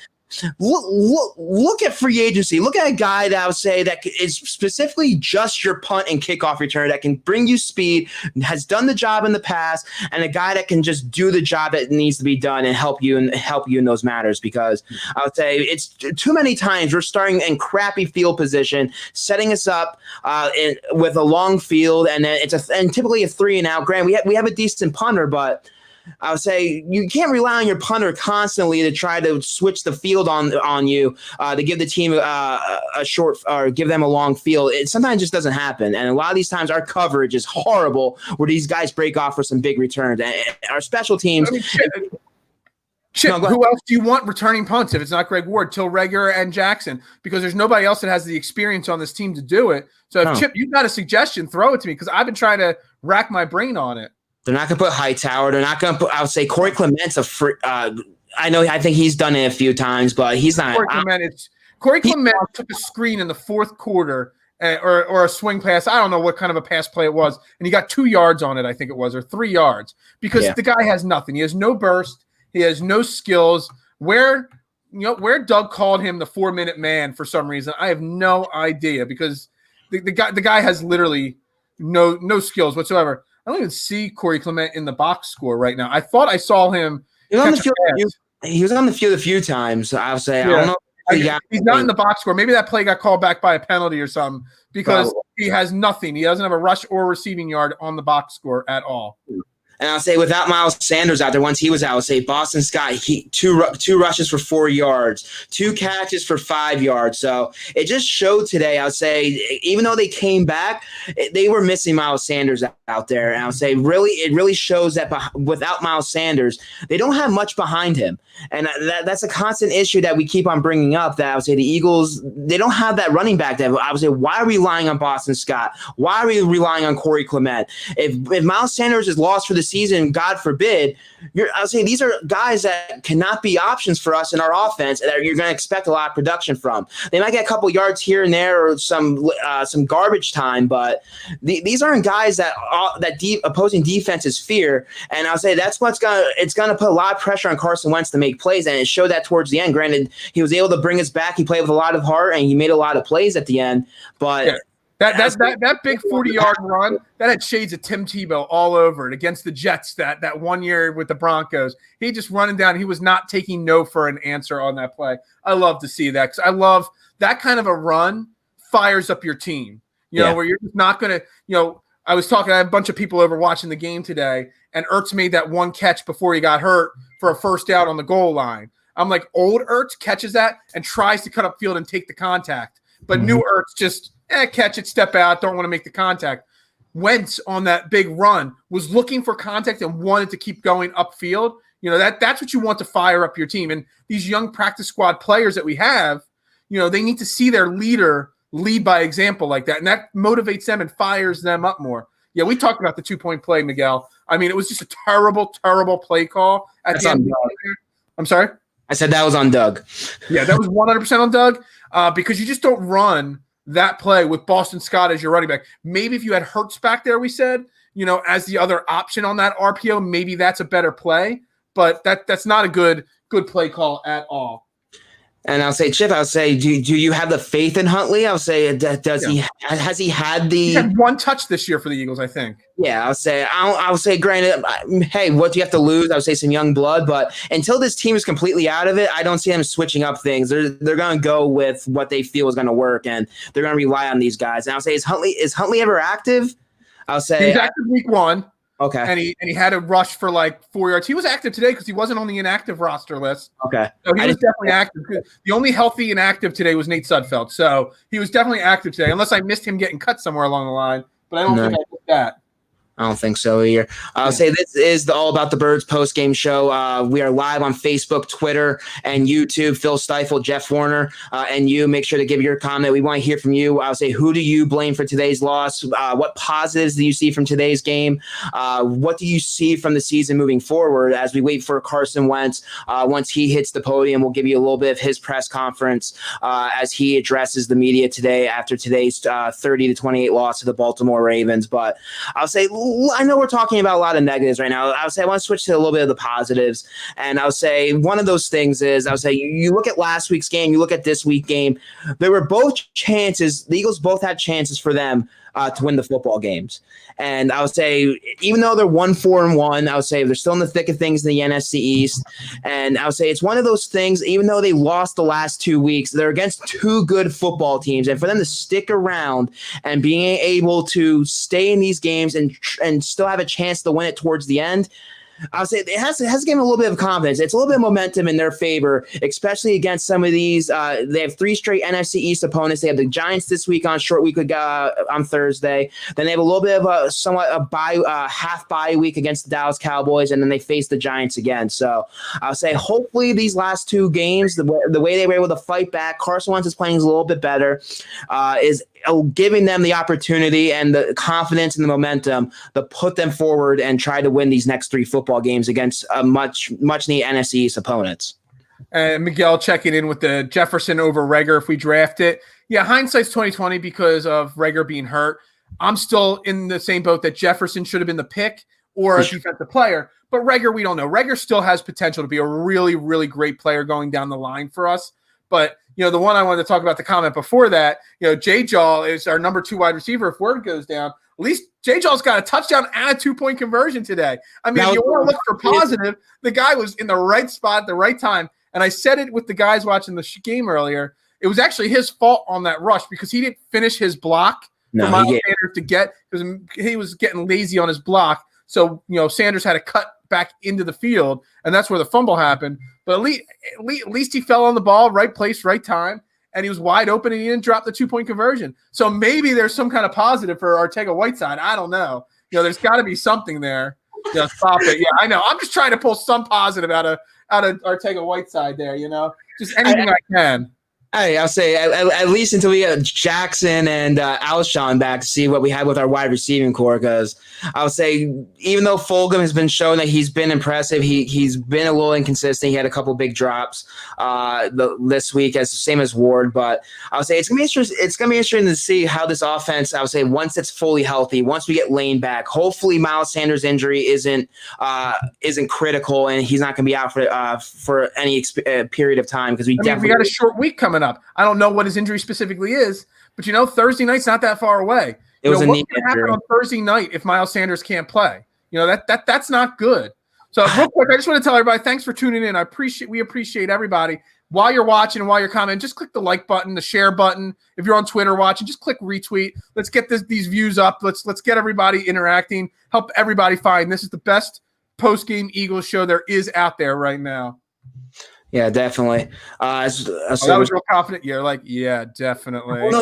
S5: look at free agency. Look at a guy that I would say that is specifically just your punt and kickoff returner that can bring you speed, has done the job in the past, and a guy that can just do the job that needs to be done and help you in those matters. Because I would say it's too many times we're starting in crappy field position, setting us up with a long field, and then it's typically a 3-and-out. Granted, we have a decent punter, but I would say you can't rely on your punter constantly to try to switch the field on you to give the team a short or give them a long field. It sometimes just doesn't happen. And a lot of these times our coverage is horrible where these guys break off for some big returns. And our special teams.
S4: Chip, who else do you want returning punts if it's not Greg Ward, till Reagor and Jackson? Because there's nobody else that has the experience on this team to do it. So if Chip, you've got a suggestion, throw it to me because I've been trying to rack my brain on it.
S5: They're not going to put Hightower. They're not going to put, I would say, Corey Clement's a free. I think he's done it a few times, but he's not.
S4: Corey Clement took a screen in the fourth quarter or a swing pass. I don't know what kind of a pass play it was. And he got 2 yards on it, I think it was, or 3 yards because the guy has nothing. He has no burst. He has no skills. Where Doug called him the 4-minute man for some reason, I have no idea because the guy has literally no skills whatsoever. I don't even see Corey Clement in the box score right now. I thought I saw him.
S5: He was on the field a few times. I'll say. I don't know.
S4: He's not in the box score. Maybe that play got called back by a penalty or something because he has nothing. He doesn't have a rush or receiving yard on the box score at all.
S5: And I'll say without Miles Sanders out there, once he was out, I'll say Boston Scott, two rushes for 4 yards, 2 catches for 5 yards. So it just showed today, I'll say, even though they came back, they were missing Miles Sanders out there. And I'll say it really shows that without Miles Sanders, they don't have much behind him. And that's a constant issue that we keep on bringing up, that I would say the Eagles, they don't have that running back. That I would say, why are we relying on Boston Scott? Why are we relying on Corey Clement? If Miles Sanders is lost for the season, God forbid, I would say these are guys that cannot be options for us in our offense that you're going to expect a lot of production from. They might get a couple yards here and there or some garbage time, but these aren't guys that opposing defenses fear. And I'll say that's what's it's going to put a lot of pressure on Carson Wentz to make plays, and it showed that towards the end. Granted, he was able to bring us back. He played with a lot of heart, and he made a lot of plays at the end. But
S4: that big 40-yard run, that had shades of Tim Tebow all over it against the Jets that 1 year with the Broncos. He just running down. He was not taking no for an answer on that play. I love to see that because I love that kind of a run fires up your team. Where you're just not going to, I had a bunch of people over watching the game today, and Ertz made that one catch before he got hurt for a first down on the goal line. I'm like, old Ertz catches that and tries to cut up field and take the contact. But new Ertz just catch it, step out, don't want to make the contact. Wentz on that big run was looking for contact and wanted to keep going upfield. That's what you want to fire up your team. And these young practice squad players that we have, they need to see their leader lead by example like that. And that motivates them and fires them up more. Yeah, we talked about the 2-point play, Miguel. I mean, it was just a terrible, terrible play call at the end. I'm sorry?
S5: I said that was on Doug.
S4: Yeah, that was 100% on Doug because you just don't run that play with Boston Scott as your running back. Maybe if you had Hurts back there, we said, as the other option on that RPO, maybe that's a better play. But that's not a good play call at all.
S5: And I'll say, Chip, I'll say, do you have the faith in Huntley? I'll say, has he had the?
S4: He had one touch this year for the Eagles, I think.
S5: Yeah, I'll say, granted, hey, what do you have to lose? I would say some young blood, but until this team is completely out of it, I don't see them switching up things. They're going to go with what they feel is going to work, and they're going to rely on these guys. And I'll say, is Huntley ever active? I'll say
S4: he was active week 1.
S5: Okay.
S4: And he had a rush for like 4 yards. He was active today because he wasn't on the inactive roster list.
S5: Okay.
S4: So he was definitely active. The only healthy inactive today was Nate Sudfeld. So he was definitely active today, unless I missed him getting cut somewhere along the line. But I don't think I did that.
S5: I don't think so either. I'll say this is the All About the Birds post-game show. We are live on Facebook, Twitter, and YouTube. Phil Stiefel, Jeff Warner, and you. Make sure to give your comment. We want to hear from you. I'll say, who do you blame for today's loss? What positives do you see from today's game? What do you see from the season moving forward as we wait for Carson Wentz? Once he hits the podium, we'll give you a little bit of his press conference as he addresses the media today after today's 30-28 loss to the Baltimore Ravens. But I'll say, I know we're talking about a lot of negatives right now. I would say I want to switch to a little bit of the positives. And I would say one of those things is, I would say you look at last week's game, you look at this week's game, there were both chances. The Eagles both had chances for them to win the football games. And I would say, even though they're 1-4-1, I would say they're still in the thick of things in the NFC East. And I would say it's one of those things, even though they lost the last 2 weeks, they're against two good football teams. And for them to stick around and being able to stay in these games and still have a chance to win it towards the end, I'll say it has given a little bit of confidence. It's a little bit of momentum in their favor, especially against some of these. They have 3 straight NFC East opponents. They have the Giants this week on short week on Thursday. Then they have a little bit of a half bye week against the Dallas Cowboys, and then they face the Giants again. So I'll say hopefully these last 2 games, the way they were able to fight back, Carson Wentz is playing a little bit better, is giving them the opportunity and the confidence and the momentum to put them forward and try to win these next 3 football games against much needed NFC East opponents.
S4: And Miguel checking in with the Jefferson over Reagor if we draft it. Yeah, hindsight's 2020 because of Reagor being hurt. I'm still in the same boat that Jefferson should have been the pick or a defensive player. But Reagor, we don't know. Reagor still has potential to be a really, really great player going down the line for us. But the one I wanted to talk about, the comment before that, J-Jaw is our number 2 wide receiver. If word goes down, at least J-Jaw's got a touchdown and a 2-point conversion today. I mean, if you want to look for positive, the guy was in the right spot at the right time. And I said it with the guys watching the game earlier. It was actually his fault on that rush because he didn't finish his block for Miles Sanders to get, because he was getting lazy on his block. So, Sanders had to cut back into the field, and that's where the fumble happened. But at least he fell on the ball, right place, right time, and he was wide open, and he didn't drop the 2-point conversion. So maybe there's some kind of positive for Arcega-Whiteside. I don't know. There's got to be something there. Stop it. Yeah, I know. I'm just trying to pull some positive out of Arcega-Whiteside there. Just anything I can.
S5: Hey, I'll say at least until we get Jackson and Alshon back to see what we have with our wide receiving core. Because I'll say, even though Fulgham has been showing that he's been impressive, he's been a little inconsistent. He had a couple big drops this week, same as Ward. But I'll say it's gonna be interesting. It's gonna be interesting to see how this offense. I would say once it's fully healthy, once we get Lane back, hopefully Miles Sanders' injury isn't critical and he's not gonna be out for any period of time, because we
S4: got a short week coming up. I don't know what his injury specifically is, but Thursday night's not that far away.
S5: It was a knee
S4: injury. What's going to happen on Thursday night if Miles Sanders can't play? That's not good. So real quick, I just want to tell everybody, thanks for tuning in. We appreciate everybody. While you're watching and while you're commenting, just click the like button, the share button. If you're on Twitter watching, just click retweet. Let's get these views up. Let's get everybody interacting. Help everybody find this is the best post-game Eagles show there is out there right now.
S5: Yeah, definitely.
S4: That was real confident. You're like, yeah, definitely.
S5: No.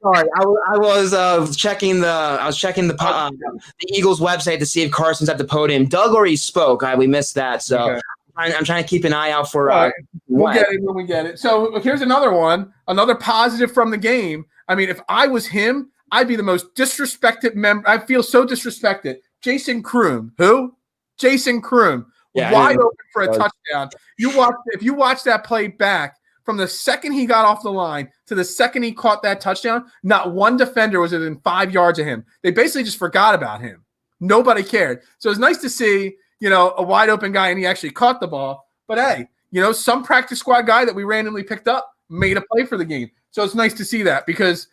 S5: Sorry, I was checking the Eagles website to see if Carson's at the podium. Doug already spoke. We missed that, so okay. I'm trying to keep an eye out for.
S4: Right. We'll get it when we get it. So here's another one, another positive from the game. I mean, if I was him, I'd be the most disrespected member. I feel so disrespected. Jason Kroom. Who? Jason Kroom. Yeah, wide open for a touchdown. If you watch that play back from the second he got off the line to the second he caught that touchdown, not one defender was within 5 yards of him. They basically just forgot about him. Nobody cared. So it's nice to see, a wide open guy, and he actually caught the ball. But hey, some practice squad guy that we randomly picked up made a play for the game. So it's nice to see that because,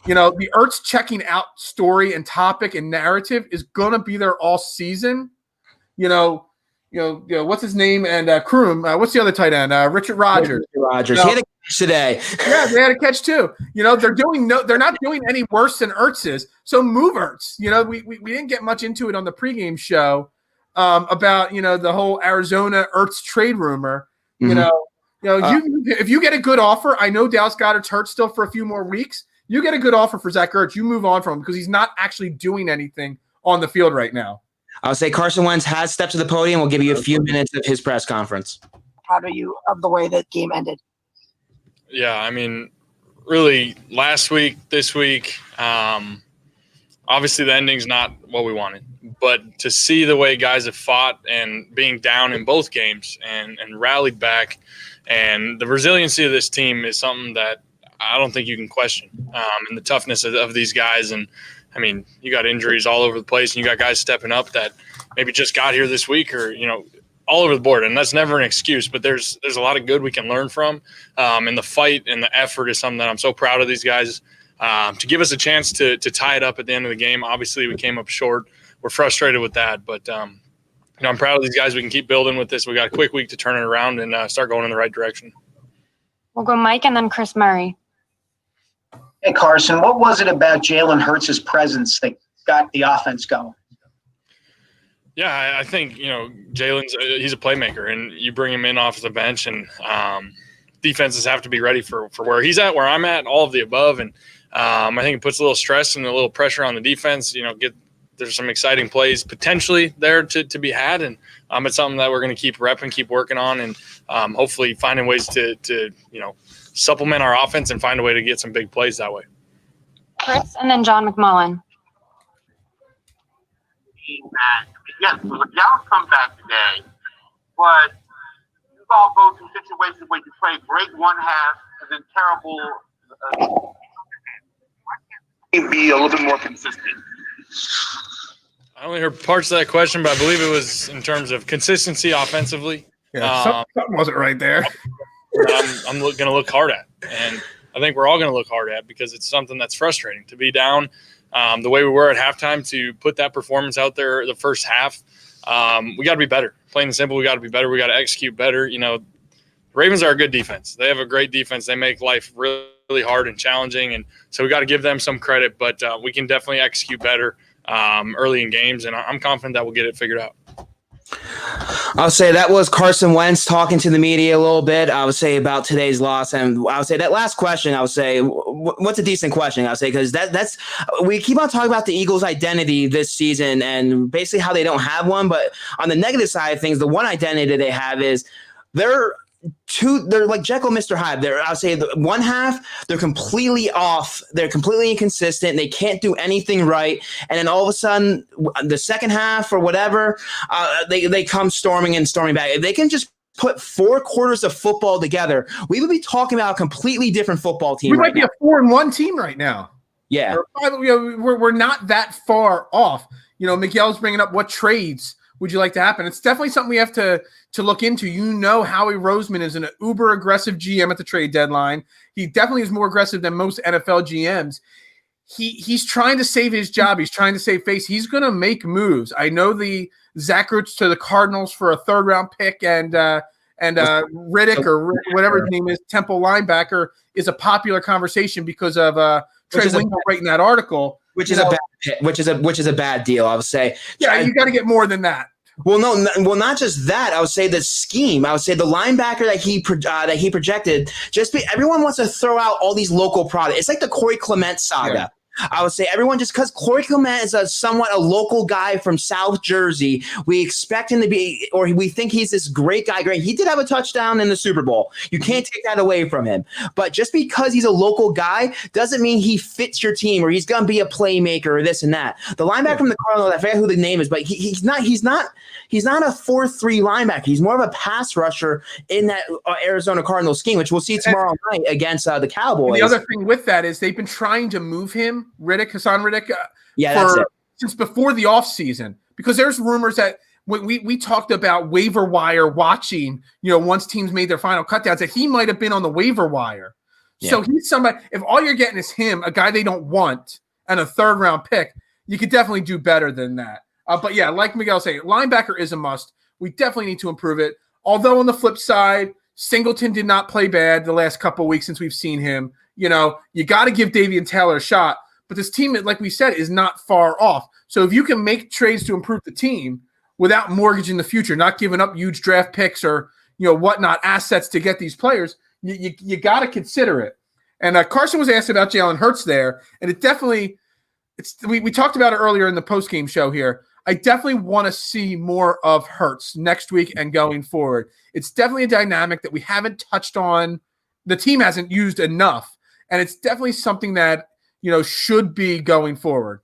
S4: the Ertz checking out story and topic and narrative is going to be there all season. What's his name? And Kroom, what's the other tight end? Richard Rodgers.
S5: He had a catch today.
S4: Yeah, they had a catch too. They're not doing any worse than Ertz is. So move Ertz. We didn't get much into it on the pregame show about the whole Arizona Ertz trade rumor. If you get a good offer, I know Dallas Goedert's hurt still for a few more weeks. You get a good offer for Zach Ertz, you move on from him because he's not actually doing anything on the field right now.
S5: I would say Carson Wentz has stepped to the podium. We'll give you a few minutes of his press conference.
S6: How do you of the way that game ended?
S7: Yeah, I mean, really, last week, this week, obviously the ending's not what we wanted. But to see the way guys have fought and being down in both games and rallied back, and the resiliency of this team is something that I don't think you can question. And the toughness of these guys. And, I mean, you got injuries all over the place, and you got guys stepping up that maybe just got here this week or, all over the board. And that's never an excuse, but there's a lot of good we can learn from. And the fight and the effort is something that I'm so proud of these guys to give us a chance to tie it up at the end of the game. Obviously, we came up short. We're frustrated with that, but I'm proud of these guys. We can keep building with this. We got a quick week to turn it around and start going in the right direction.
S8: We'll go Mike and then Chris Murray.
S6: Hey, Carson, what was it about Jalen Hurts' presence that got the offense going?
S7: Yeah, I think, Jalen's he's a playmaker, and you bring him in off the bench, and defenses have to be ready for where he's at, where I'm at, all of the above. And I think it puts a little stress and a little pressure on the defense. There's some exciting plays potentially there to be had, and it's something that we're going to keep repping, keep working on, and hopefully finding ways to supplement our offense and find a way to get some big plays that way.
S8: Chris and then John McMullen.
S9: Yes, the Dallas come back today, but you all go through situations where you play great one half and then terrible. Be a little bit more consistent.
S7: I only heard parts of that question, but I believe it was in terms of consistency offensively.
S4: Yeah, something wasn't right there.
S7: I'm going to look hard at, and I think we're all going to look hard at because it's something that's frustrating to be down the way we were at halftime, to put that performance out there the first half. We got to be better. Plain and simple, we got to be better. We got to execute better. The Ravens are a good defense. They have a great defense. They make life really hard and challenging, and so we got to give them some credit. But we can definitely execute better early in games, and I'm confident that we'll get it figured out.
S5: I'll say that was Carson Wentz talking to the media a little bit. I would say about today's loss, and I would say that last question. I would say, what's a decent question? I would say because that's we keep on talking about the Eagles' identity this season and basically how they don't have one. But on the negative side of things, the one identity they have is they're like Jekyll and Mr. Hyde. I'll say the one half, they're completely off. They're completely inconsistent. They can't do anything right. And then all of a sudden, the second half or whatever, they come storming back. If they can just put 4 quarters of football together, we would be talking about a completely different football team.
S4: We might be a 4-1 team right now.
S5: Yeah.
S4: We're not that far off. Miguel's bringing up what trades would you like to happen? It's definitely something we have to look into. Howie Roseman is an uber aggressive GM at the trade deadline. He definitely is more aggressive than most NFL GMs. He's trying to save his job. He's trying to save face. He's going to make moves. I know the Zach Ertz to the Cardinals for a 3rd-round pick and Riddick or whatever his name is, Temple linebacker, is a popular conversation because of Trey Wingo writing that article.
S5: Which is a bad deal, I would say.
S4: Yeah, you got to get more than that.
S5: Well, not just that. I would say the scheme. I would say the linebacker that he projected. Everyone wants to throw out all these local products. It's like the Corey Clement saga. Yeah. I would say everyone, just because Corey Clement is somewhat a local guy from South Jersey, we expect him to be, or we think he's this great guy. Great. He did have a touchdown in the Super Bowl. You can't take that away from him. But just because he's a local guy doesn't mean he fits your team or he's going to be a playmaker or this and that. The linebacker from the Cardinals, I forget who the name is, but he's not a 4-3 linebacker. He's more of a pass rusher in that Arizona Cardinals scheme, which we'll see tomorrow night against the Cowboys.
S4: And the other thing with that is they've been trying to move him, Hassan Riddick,
S5: that's it.
S4: Since before the offseason, because there's rumors that we talked about waiver wire watching, once teams made their final cutdowns, that he might have been on the waiver wire. Yeah. So he's somebody, if all you're getting is him, a guy they don't want, and a 3rd round pick, you could definitely do better than that. But yeah, like Miguel saying, linebacker is a must. We definitely need to improve it. Although on the flip side, Singleton did not play bad the last couple of weeks since we've seen him. You got to give Davian Taylor a shot. But this team, like we said, is not far off. So if you can make trades to improve the team without mortgaging the future, not giving up huge draft picks or whatnot, assets to get these players, you got to consider it. And Carson was asked about Jalen Hurts there, and it definitely we talked about it earlier in the post-game show here. I definitely want to see more of Hurts next week and going forward. It's definitely a dynamic that we haven't touched on. The team hasn't used enough, and it's definitely something that should be going forward.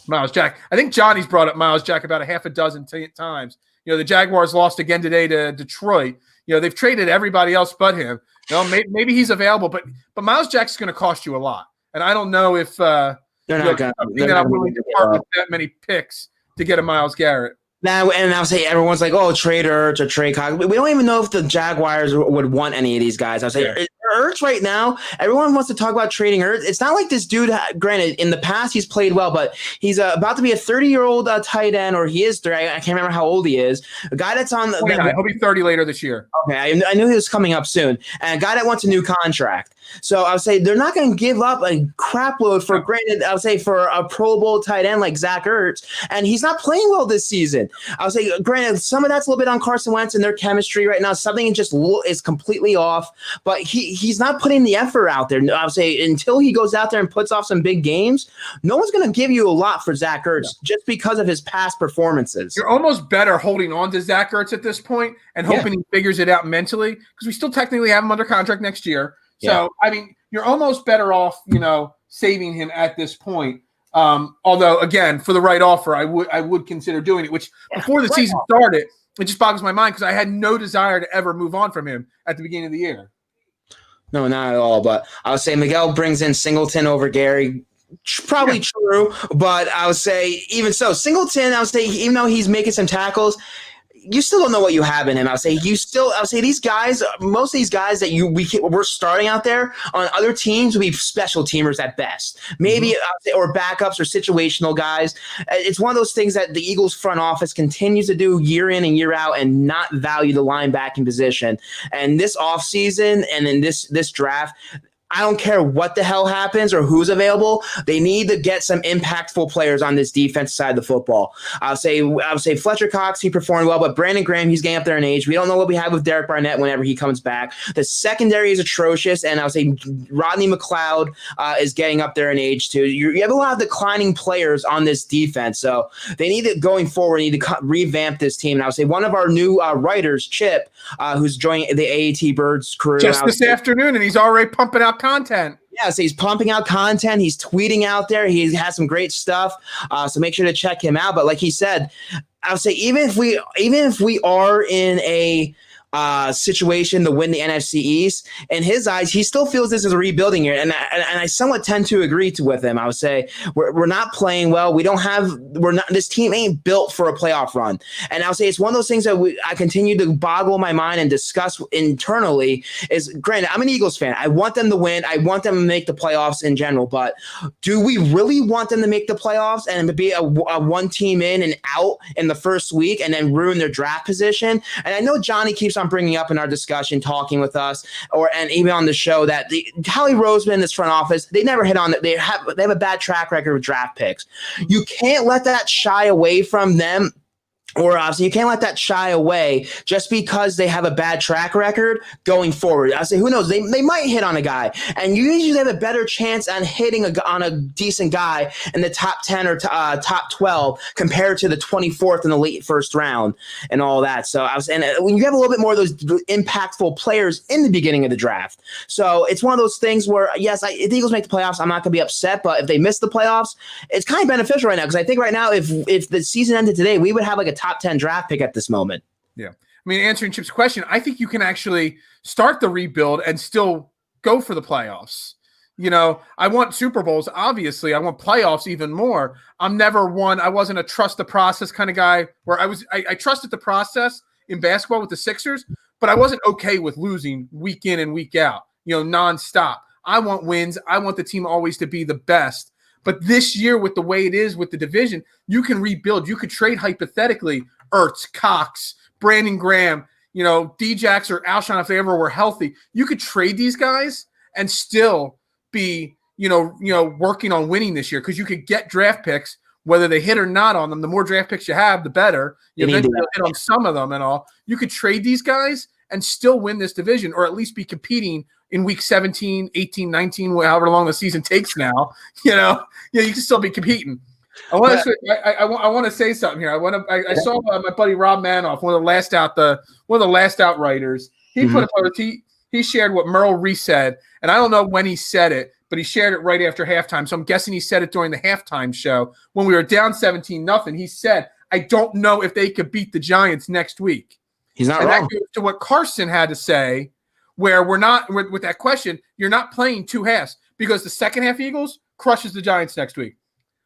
S4: Miles Jack. I think Johnny's brought up Miles Jack about a half a dozen times. The Jaguars lost again today to Detroit. They've traded everybody else but him. Maybe he's available, but Miles Jack's going to cost you a lot. And I don't know if they're not willing to part with that many picks to get a Myles Garrett.
S5: Now, and I'll say everyone's like, oh, trade Ertz or trade Cox. We don't even know if the Jaguars would want any of these guys. I'll say Ertz right now, everyone wants to talk about trading Ertz. It's not like this dude, granted, in the past he's played well, but he's about to be a 30-year-old tight end, or he is 30. I can't remember how old he is. A guy that's on the –
S4: he'll be 30 later this year.
S5: Okay, I knew he was coming up soon. And a guy that wants a new contract. So I would say they're not going to give up a crap load for, granted, I would say for a Pro Bowl tight end like Zach Ertz, and he's not playing well this season. I would say, granted, some of that's a little bit on Carson Wentz and their chemistry right now. Something just is completely off, but he's not putting the effort out there. I would say until he goes out there and puts off some big games, no one's going to give you a lot for Zach Ertz just because of his past performances.
S4: You're almost better holding on to Zach Ertz at this point and hoping he figures it out mentally, because we still technically have him under contract next year. So, I mean, you're almost better off, saving him at this point. Although, again, for the right offer, I would consider doing it, which before the season started, it just boggles my mind because I had no desire to ever move on from him at the beginning of the year.
S5: No, not at all. But I would say Miguel brings in Singleton over Gary. Probably true, but I would say even so, Singleton, I would say even though he's making some tackles, you still don't know what you have in him. I would say these guys, most of these guys that we're starting out there on other teams will be special teamers at best. Maybe or backups or situational guys. It's one of those things that the Eagles front office continues to do year in and year out and not value the linebacking position. And this offseason and in this draft, I don't care what the hell happens or who's available. They need to get some impactful players on this defensive side of the football. I would say Fletcher Cox, he performed well, but Brandon Graham, he's getting up there in age. We don't know what we have with Derek Barnett whenever he comes back. The secondary is atrocious, and I would say Rodney McLeod is getting up there in age too. You have a lot of declining players on this defense, so they need to, going forward, revamp this team. And I would say one of our new writers, Chip, who's joining the AAT Birds crew.
S4: Just this afternoon, and he's already pumping out content.
S5: Yeah, so he's pumping out content. He's tweeting out there. He has some great stuff. So make sure to check him out. But like he said, I would say even if we are in a situation to win the NFC East, in his eyes, he still feels this is a rebuilding year, and I somewhat tend to agree with him. I would say we're not playing well. This team ain't built for a playoff run, and I would say it's one of those things that I continue to boggle my mind and discuss internally. Is granted, I'm an Eagles fan. I want them to win. I want them to make the playoffs in general, but do we really want them to make the playoffs and to be a one team in and out in the first week and then ruin their draft position? And I know Johnny keeps on bringing up in our discussion, talking with us, and even on the show, that the Howie Roseman, this front office, they never hit on that. They have a bad track record with draft picks. You can't let that shy away from them. Or obviously, you can't let that shy away just because they have a bad track record going forward. I say, who knows? They might hit on a guy, and you usually have a better chance on hitting on a decent guy in the top 10 or top 12 compared to the 24th in the late first round and all that. So when you have a little bit more of those impactful players in the beginning of the draft. So it's one of those things where, yes, if the Eagles make the playoffs, I'm not going to be upset. But if they miss the playoffs, it's kind of beneficial right now, because I think right now, if the season ended today, we would have like a top 10 draft pick at this moment.
S4: Yeah. I mean, answering Chip's question, I think you can actually start the rebuild and still go for the playoffs. I want Super Bowls, obviously. I want playoffs even more. I wasn't a trust the process kind of guy where I trusted the process in basketball with the Sixers, but I wasn't okay with losing week in and week out, nonstop. I want wins. I want the team always to be the best. But this year, with the way it is with the division, you can rebuild. You could trade hypothetically Ertz, Cox, Brandon Graham, Djax or Alshon if they ever were healthy. You could trade these guys and still be, working on winning this year because you could get draft picks, whether they hit or not on them. The more draft picks you have, the better. You eventually hit on some of them and all. You could trade these guys and still win this division, or at least be competing in week 17, 18, 19, however long the season takes now. You can still be competing. I want to say something here. I saw my buddy Rob Manoff, one of the last out writers. He put a post. He shared what Merle Reese said, and I don't know when he said it, but he shared it right after halftime. So I'm guessing he said it during the halftime show when we were down 17-0. He said, "I don't know if they could beat the Giants next week."
S5: He's not
S4: wrong.
S5: That
S4: goes to what Carson had to say, where we're not with that question. You're not playing two halves because the second half Eagles crushes the Giants next week.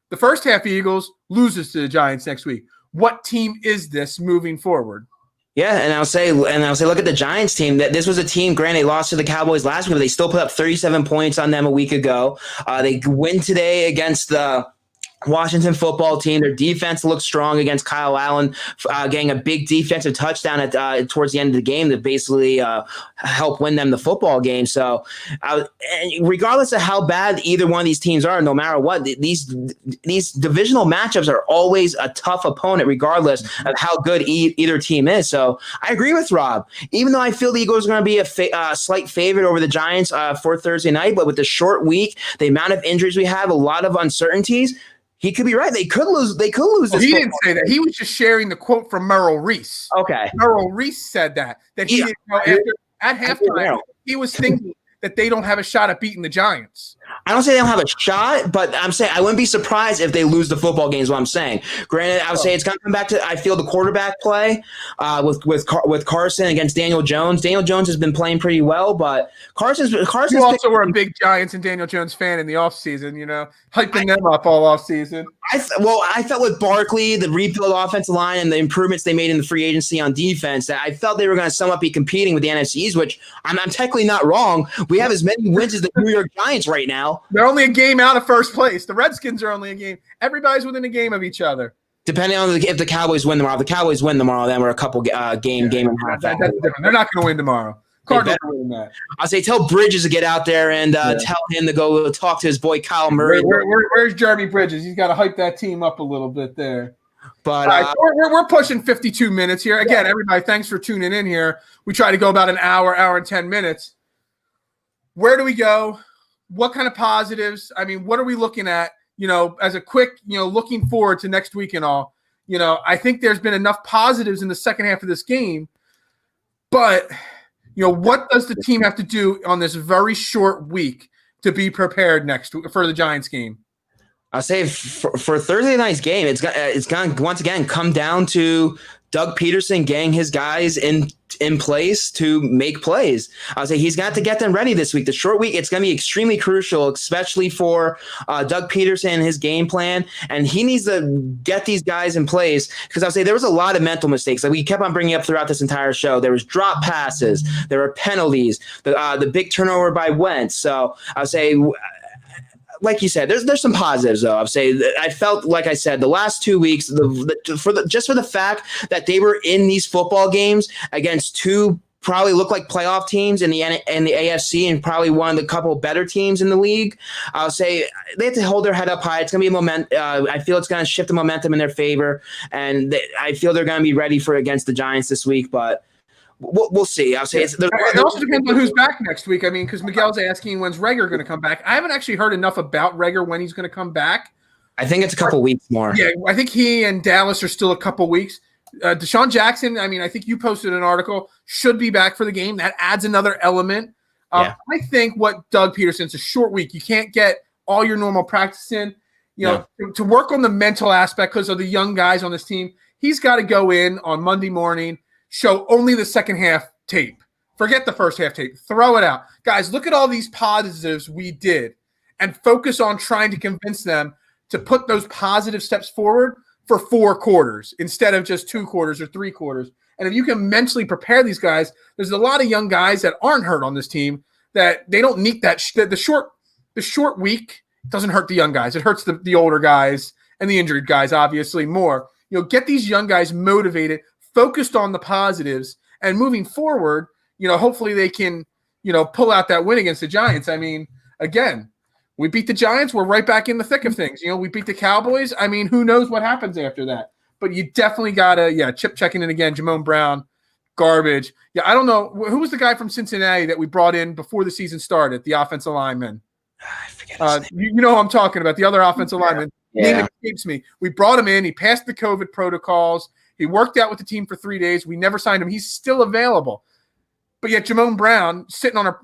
S4: The first half Eagles loses to the Giants next week. What team is this moving forward?
S5: Yeah, and I'll say, look at the Giants team. That this was a team. Granted, they lost to the Cowboys last week, but they still put up 37 points on them a week ago. They win today against the Washington football team. Their defense looked strong against Kyle Allen, getting a big defensive touchdown at towards the end of the game to basically help win them the football game. So, regardless of how bad either one of these teams are, no matter what, these divisional matchups are always a tough opponent, regardless of how good either team is. So, I agree with Rob. Even though I feel the Eagles are going to be a slight favorite over the Giants for Thursday night, but with the short week, the amount of injuries we have, a lot of uncertainties. He could be right. They could lose. They could lose.
S4: He didn't say that. He was just sharing the quote from Merle Reese.
S5: Okay.
S4: Merle Reese said that he didn't know at halftime. He was thinking that they don't have a shot at beating the Giants.
S5: I don't say they don't have a shot, but I'm saying I wouldn't be surprised if they lose the football game is what I'm saying. Granted, I would say it's going to come back to, I feel, the quarterback play with Carson against Daniel Jones. Daniel Jones has been playing pretty well, but Carson's
S4: You also were a big Giants and Daniel Jones fan in the offseason, hyping them up all offseason.
S5: I felt with Barkley, the rebuild offensive line, and the improvements they made in the free agency on defense, that I felt they were going to somewhat be competing with the NFC East, which I'm technically not wrong. We have as many wins as the New York Giants right now.
S4: They're only a game out of first place. The Redskins are only a game. Everybody's within a game of each other.
S5: Depending on if the Cowboys win tomorrow. If the Cowboys win tomorrow, then we're a couple game and a half.
S4: That's different. They're not going to win tomorrow. Cardinals are winning that.
S5: I'll say tell Bridges to get out there and tell him to go talk to his boy Kyle Murray.
S4: Where's Jeremy Bridges? He's got to hype that team up a little bit there.
S5: But
S4: we're pushing 52 minutes here. Again, everybody, thanks for tuning in here. We try to go about an hour and 10 minutes. Where do we go? What kind of positives? I mean, what are we looking at, as a quick, looking forward to next week and all? I think there's been enough positives in the second half of this game. But, what does the team have to do on this very short week to be prepared next for the Giants game?
S5: I'll say for Thursday night's game, it's going to once again come down to Doug Peterson getting his guys in place to make plays. I'll say he's got to get them ready this week. The short week, it's going to be extremely crucial, especially for Doug Peterson and his game plan. And he needs to get these guys in place because I'll say there was a lot of mental mistakes that we kept on bringing up throughout this entire show. There was drop passes, there were penalties, the big turnover by Wentz. So I'll say, like you said, there's some positives though. I felt like I said the last 2 weeks for the fact that they were in these football games against two probably look like playoff teams in the AFC and probably one of the couple better teams in the league. I'll say they have to hold their head up high. It's going to be I feel it's going to shift the momentum in their favor, and I feel they're going to be ready for against the Giants this week, but. We'll see. I'll say
S4: it also depends on who's back next week. I mean, because Miguel's asking when's Reagor going to come back. I haven't actually heard enough about Reagor when he's going to come back.
S5: I think it's a couple weeks more.
S4: Yeah, I think he and Dallas are still a couple weeks. Deshaun Jackson, I mean, I think you posted an article, should be back for the game. That adds another element. I think what Doug Peterson's a short week. You can't get all your normal practice in. To work on the mental aspect because of the young guys on this team, he's got to go in on Monday morning, show only the second half tape. Forget the first half tape. Throw it out. Guys, look at all these positives we did. and focus on trying to convince them to put those positive steps forward for 4 quarters instead of just 2 quarters or 3 quarters. And if you can mentally prepare these guys, there's a lot of young guys that aren't hurt on this team that they don't need that. The short week doesn't hurt the young guys. It hurts the older guys and the injured guys, obviously, more. Get these young guys motivated, focused on the positives, and moving forward, hopefully they can, pull out that win against the Giants. I mean, again, we beat the Giants. We're right back in the thick of things. We beat the Cowboys. I mean, who knows what happens after that? But you definitely got to, Chip checking in again, Jamone Brown, garbage. Yeah, I don't know. Who was the guy from Cincinnati that we brought in before the season started, the offensive lineman?
S5: I forget his name.
S4: You know who I'm talking about, the other offensive lineman.
S5: Yeah.
S4: Name escapes me. We brought him in. He passed the COVID protocols. He worked out with the team for 3 days. We never signed him. He's still available. But yet Jamone Brown,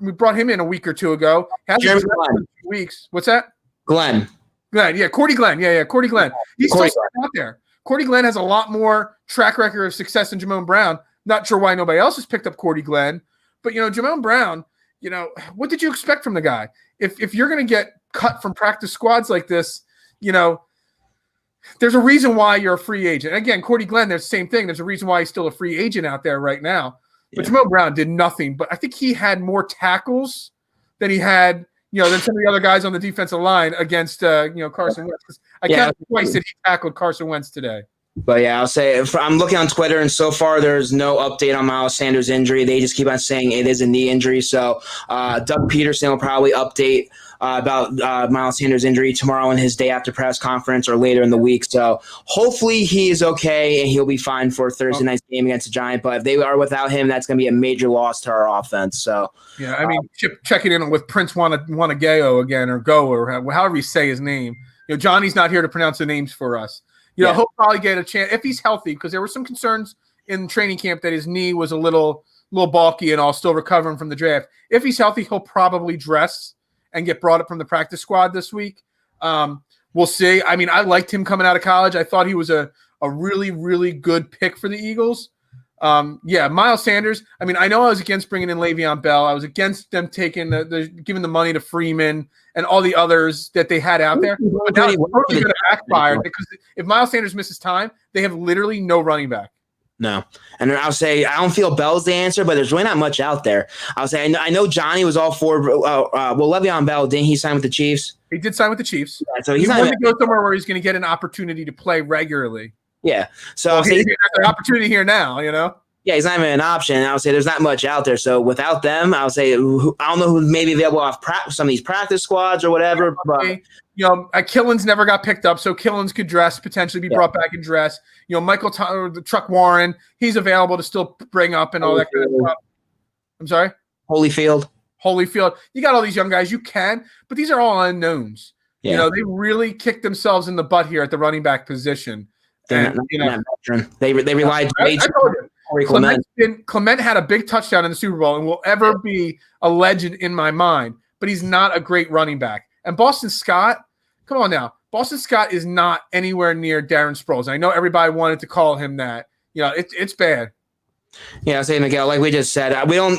S4: we brought him in a week or two ago. Hasn't been 2 weeks. What's that?
S5: Glenn.
S4: Yeah, Cordy Glenn. Yeah, Cordy Glenn. He's still out there. Cordy Glenn has a lot more track record of success than Jamone Brown. Not sure why nobody else has picked up Cordy Glenn. But, Jamone Brown, what did you expect from the guy? If you're going to get cut from practice squads like this, there's a reason why you're a free agent. Again, Cordy Glenn, there's the same thing. There's a reason why he's still a free agent out there right now. But Jamone Brown did nothing. But I think he had more tackles than he had, than some of the other guys on the defensive line against, Carson Wentz. I counted twice that he tackled Carson Wentz today.
S5: But yeah, I'll say I'm looking on Twitter, and so far there's no update on Miles Sanders' injury. They just keep on saying it is a knee injury. So Doug Peterson will probably update about Miles Sanders' injury tomorrow in his day after press conference or later in the week. So hopefully he is okay and he'll be fine for Thursday night's game against the Giants. But if they are without him, that's going to be a major loss to our offense. So
S4: yeah, I mean, checking in with Prince Wanagayo again, or Go, or however you say his name. Johnny's not here to pronounce the names for us. He'll probably get a chance if he's healthy, because there were some concerns in training camp that his knee was a little bulky and all, still recovering from the draft. If he's healthy, he'll probably dress and get brought up from the practice squad this week. We'll see. I mean, I liked him coming out of college. I thought he was a really, really good pick for the Eagles. Miles Sanders. I mean, I know I was against bringing in Le'Veon Bell. I was against them taking giving the money to Freeman and all the others that they had out there. But now it's totally going to backfire, because if Miles Sanders misses time, they have literally no running back.
S5: No. And I'll say I don't feel Bell's the answer, but there's really not much out there. I'll say I know Johnny was all for Le'Veon Bell. Didn't he sign with the Chiefs?
S4: He did sign with the Chiefs.
S5: Yeah, so
S4: he's going to go somewhere where he's going to get an opportunity to play regularly.
S5: Yeah. So
S4: he's an opportunity here now,
S5: Yeah, he's not even an option. I would say there's not much out there. So without them, I would say I don't know who may be available off some of these practice squads or whatever. But
S4: Killens never got picked up, so Killens could potentially be brought back and dress. Michael the Truck Warren, he's available to still bring up and all that kind of stuff. I'm sorry?
S5: Holyfield.
S4: You got all these young guys. You can, but these are all unknowns.
S5: Yeah.
S4: They really kicked themselves in the butt here at the running back position.
S5: They relied way too much.
S4: Clement had a big touchdown in the Super Bowl and will ever be a legend in my mind, but he's not a great running back. And Boston Scott, come on now. Boston Scott is not anywhere near Darren Sproles. I know everybody wanted to call him that. It's bad.
S5: Yeah, I say, Miguel, like we just said,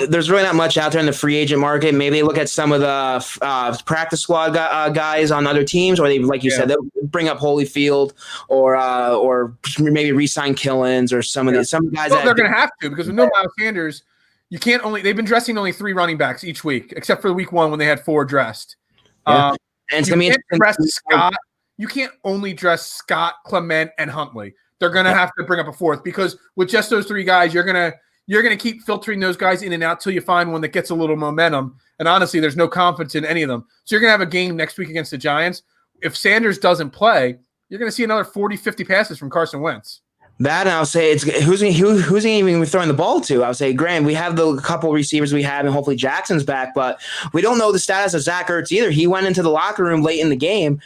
S5: there's really not much out there in the free agent market. Maybe look at some of the practice squad guys on other teams, or they, like you said, they'll bring up Holyfield or maybe re-sign Killens or some guys.
S4: Well, they're going to have to, because with no Miles Sanders, they've been dressing only 3 running backs each week, except for week 1 when they had 4 dressed.
S5: Yeah. And
S4: you can't only dress Scott, Clement, and Huntley. They're going to have to bring up a 4th, because with just those 3 guys, you're going to keep filtering those guys in and out till you find one that gets a little momentum. And honestly, there's no confidence in any of them. So you're going to have a game next week against the Giants. If Sanders doesn't play, you're going to see another 40, 50 passes from Carson Wentz.
S5: That, and I'll say who's even throwing the ball to? I'll say, Grant, we have the couple receivers we have, and hopefully Jackson's back, but we don't know the status of Zach Ertz either. He went into the locker room late in the game.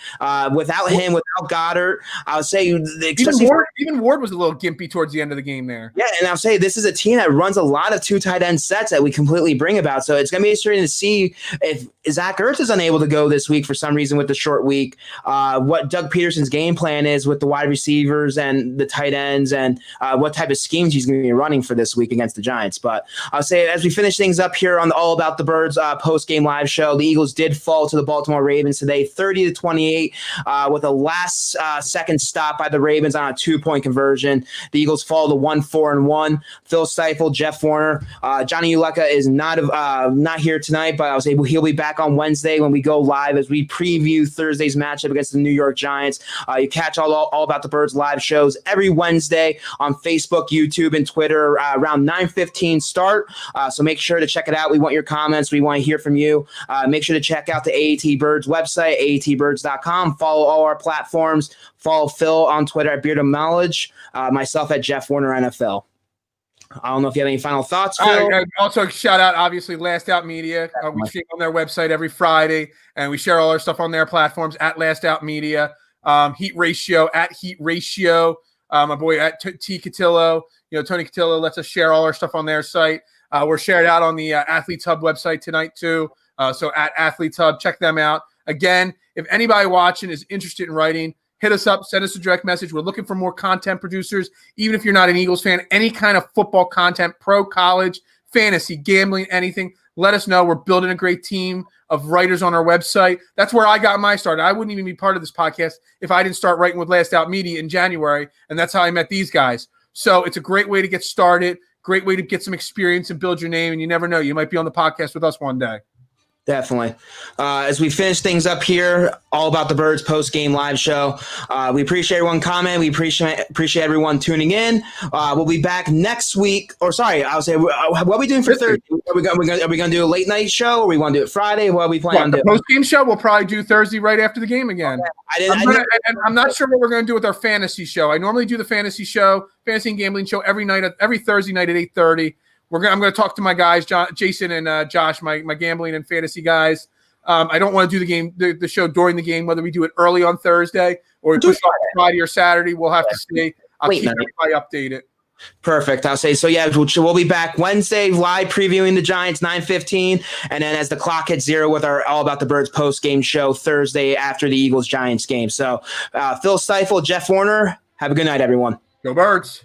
S5: Without him, without Goddard, I would say
S4: even Ward was a little gimpy towards the end of the game there.
S5: Yeah, and I'll say this is a team that runs a lot of 2 tight end sets that we completely bring about. So it's going to be interesting to see if Zach Ertz is unable to go this week for some reason with the short week, what Doug Peterson's game plan is with the wide receivers and the tight ends. Ravens and what type of schemes he's going to be running for this week against the Giants. But I'll say as we finish things up here on the All About the Birds post-game live show, the Eagles did fall to the Baltimore Ravens today, 30-28, with a last second stop by the Ravens on a 2-point conversion. The Eagles fall to 1-4-1. Phil Steifel, Jeff Warner, Johnny Uleka is not here tonight, but I was able he'll be back on Wednesday when we go live as we preview Thursday's matchup against the New York Giants. You catch all About the Birds live shows every Wednesday on Facebook, YouTube, and Twitter around 9:15 start. So make sure to check it out. We want your comments. We want to hear from you. Make sure to check out the AAT Birds website, aatbirds.com. Follow all our platforms. Follow Phil on Twitter at Beard of Knowledge, myself at Jeff Warner NFL. I don't know if you have any final thoughts, Phil.
S4: Also, shout out, obviously, Last Out Media. We see on their website every Friday, and we share all our stuff on their platforms at Last Out Media. Heat Ratio at Heat Ratio. My boy at T. Cotillo. Tony Cotillo lets us share all our stuff on their site. We're shared out on the Athletes Hub website tonight, too. So at Athletes Hub, check them out. Again, if anybody watching is interested in writing, hit us up, send us a direct message. We're looking for more content producers. Even if you're not an Eagles fan, any kind of football content, pro, college, fantasy, gambling, anything, let us know. We're building a great team of writers on our website. That's where I got my start. I wouldn't even be part of this podcast if I didn't start writing with Last Out Media in January, and that's how I met these guys. So it's a great way to get started, great way to get some experience and build your name, and you never know. You might be on the podcast with us one day.
S5: Definitely. As we finish things up here, All About the Birds post-game live show. We appreciate everyone commenting. We appreciate everyone tuning in. We'll be back next week. Or sorry, I was saying, what are we doing for Thursday? Are we going to do a late night show, or we want to do it Friday? What are we planning on doing?
S4: The post-game show we'll probably do Thursday right after the game again. Okay. I'm not sure what we're going to do with our fantasy show. I normally do the fantasy and gambling show every Thursday night at 8:30. I'm going to talk to my guys, Jason and Josh, my gambling and fantasy guys. I don't want to do the show during the game, whether we do it early on Thursday or we push it off Friday or Saturday. We'll have to see. I'll keep everybody updated.
S5: Perfect. I'll say so. Yeah, we'll be back Wednesday live previewing the Giants 9:15, and then as the clock hits 0 with our All About the Birds post game show Thursday after the Eagles Giants game. So, Phil Steifel, Jeff Warner. Have a good night, everyone.
S4: Go Birds.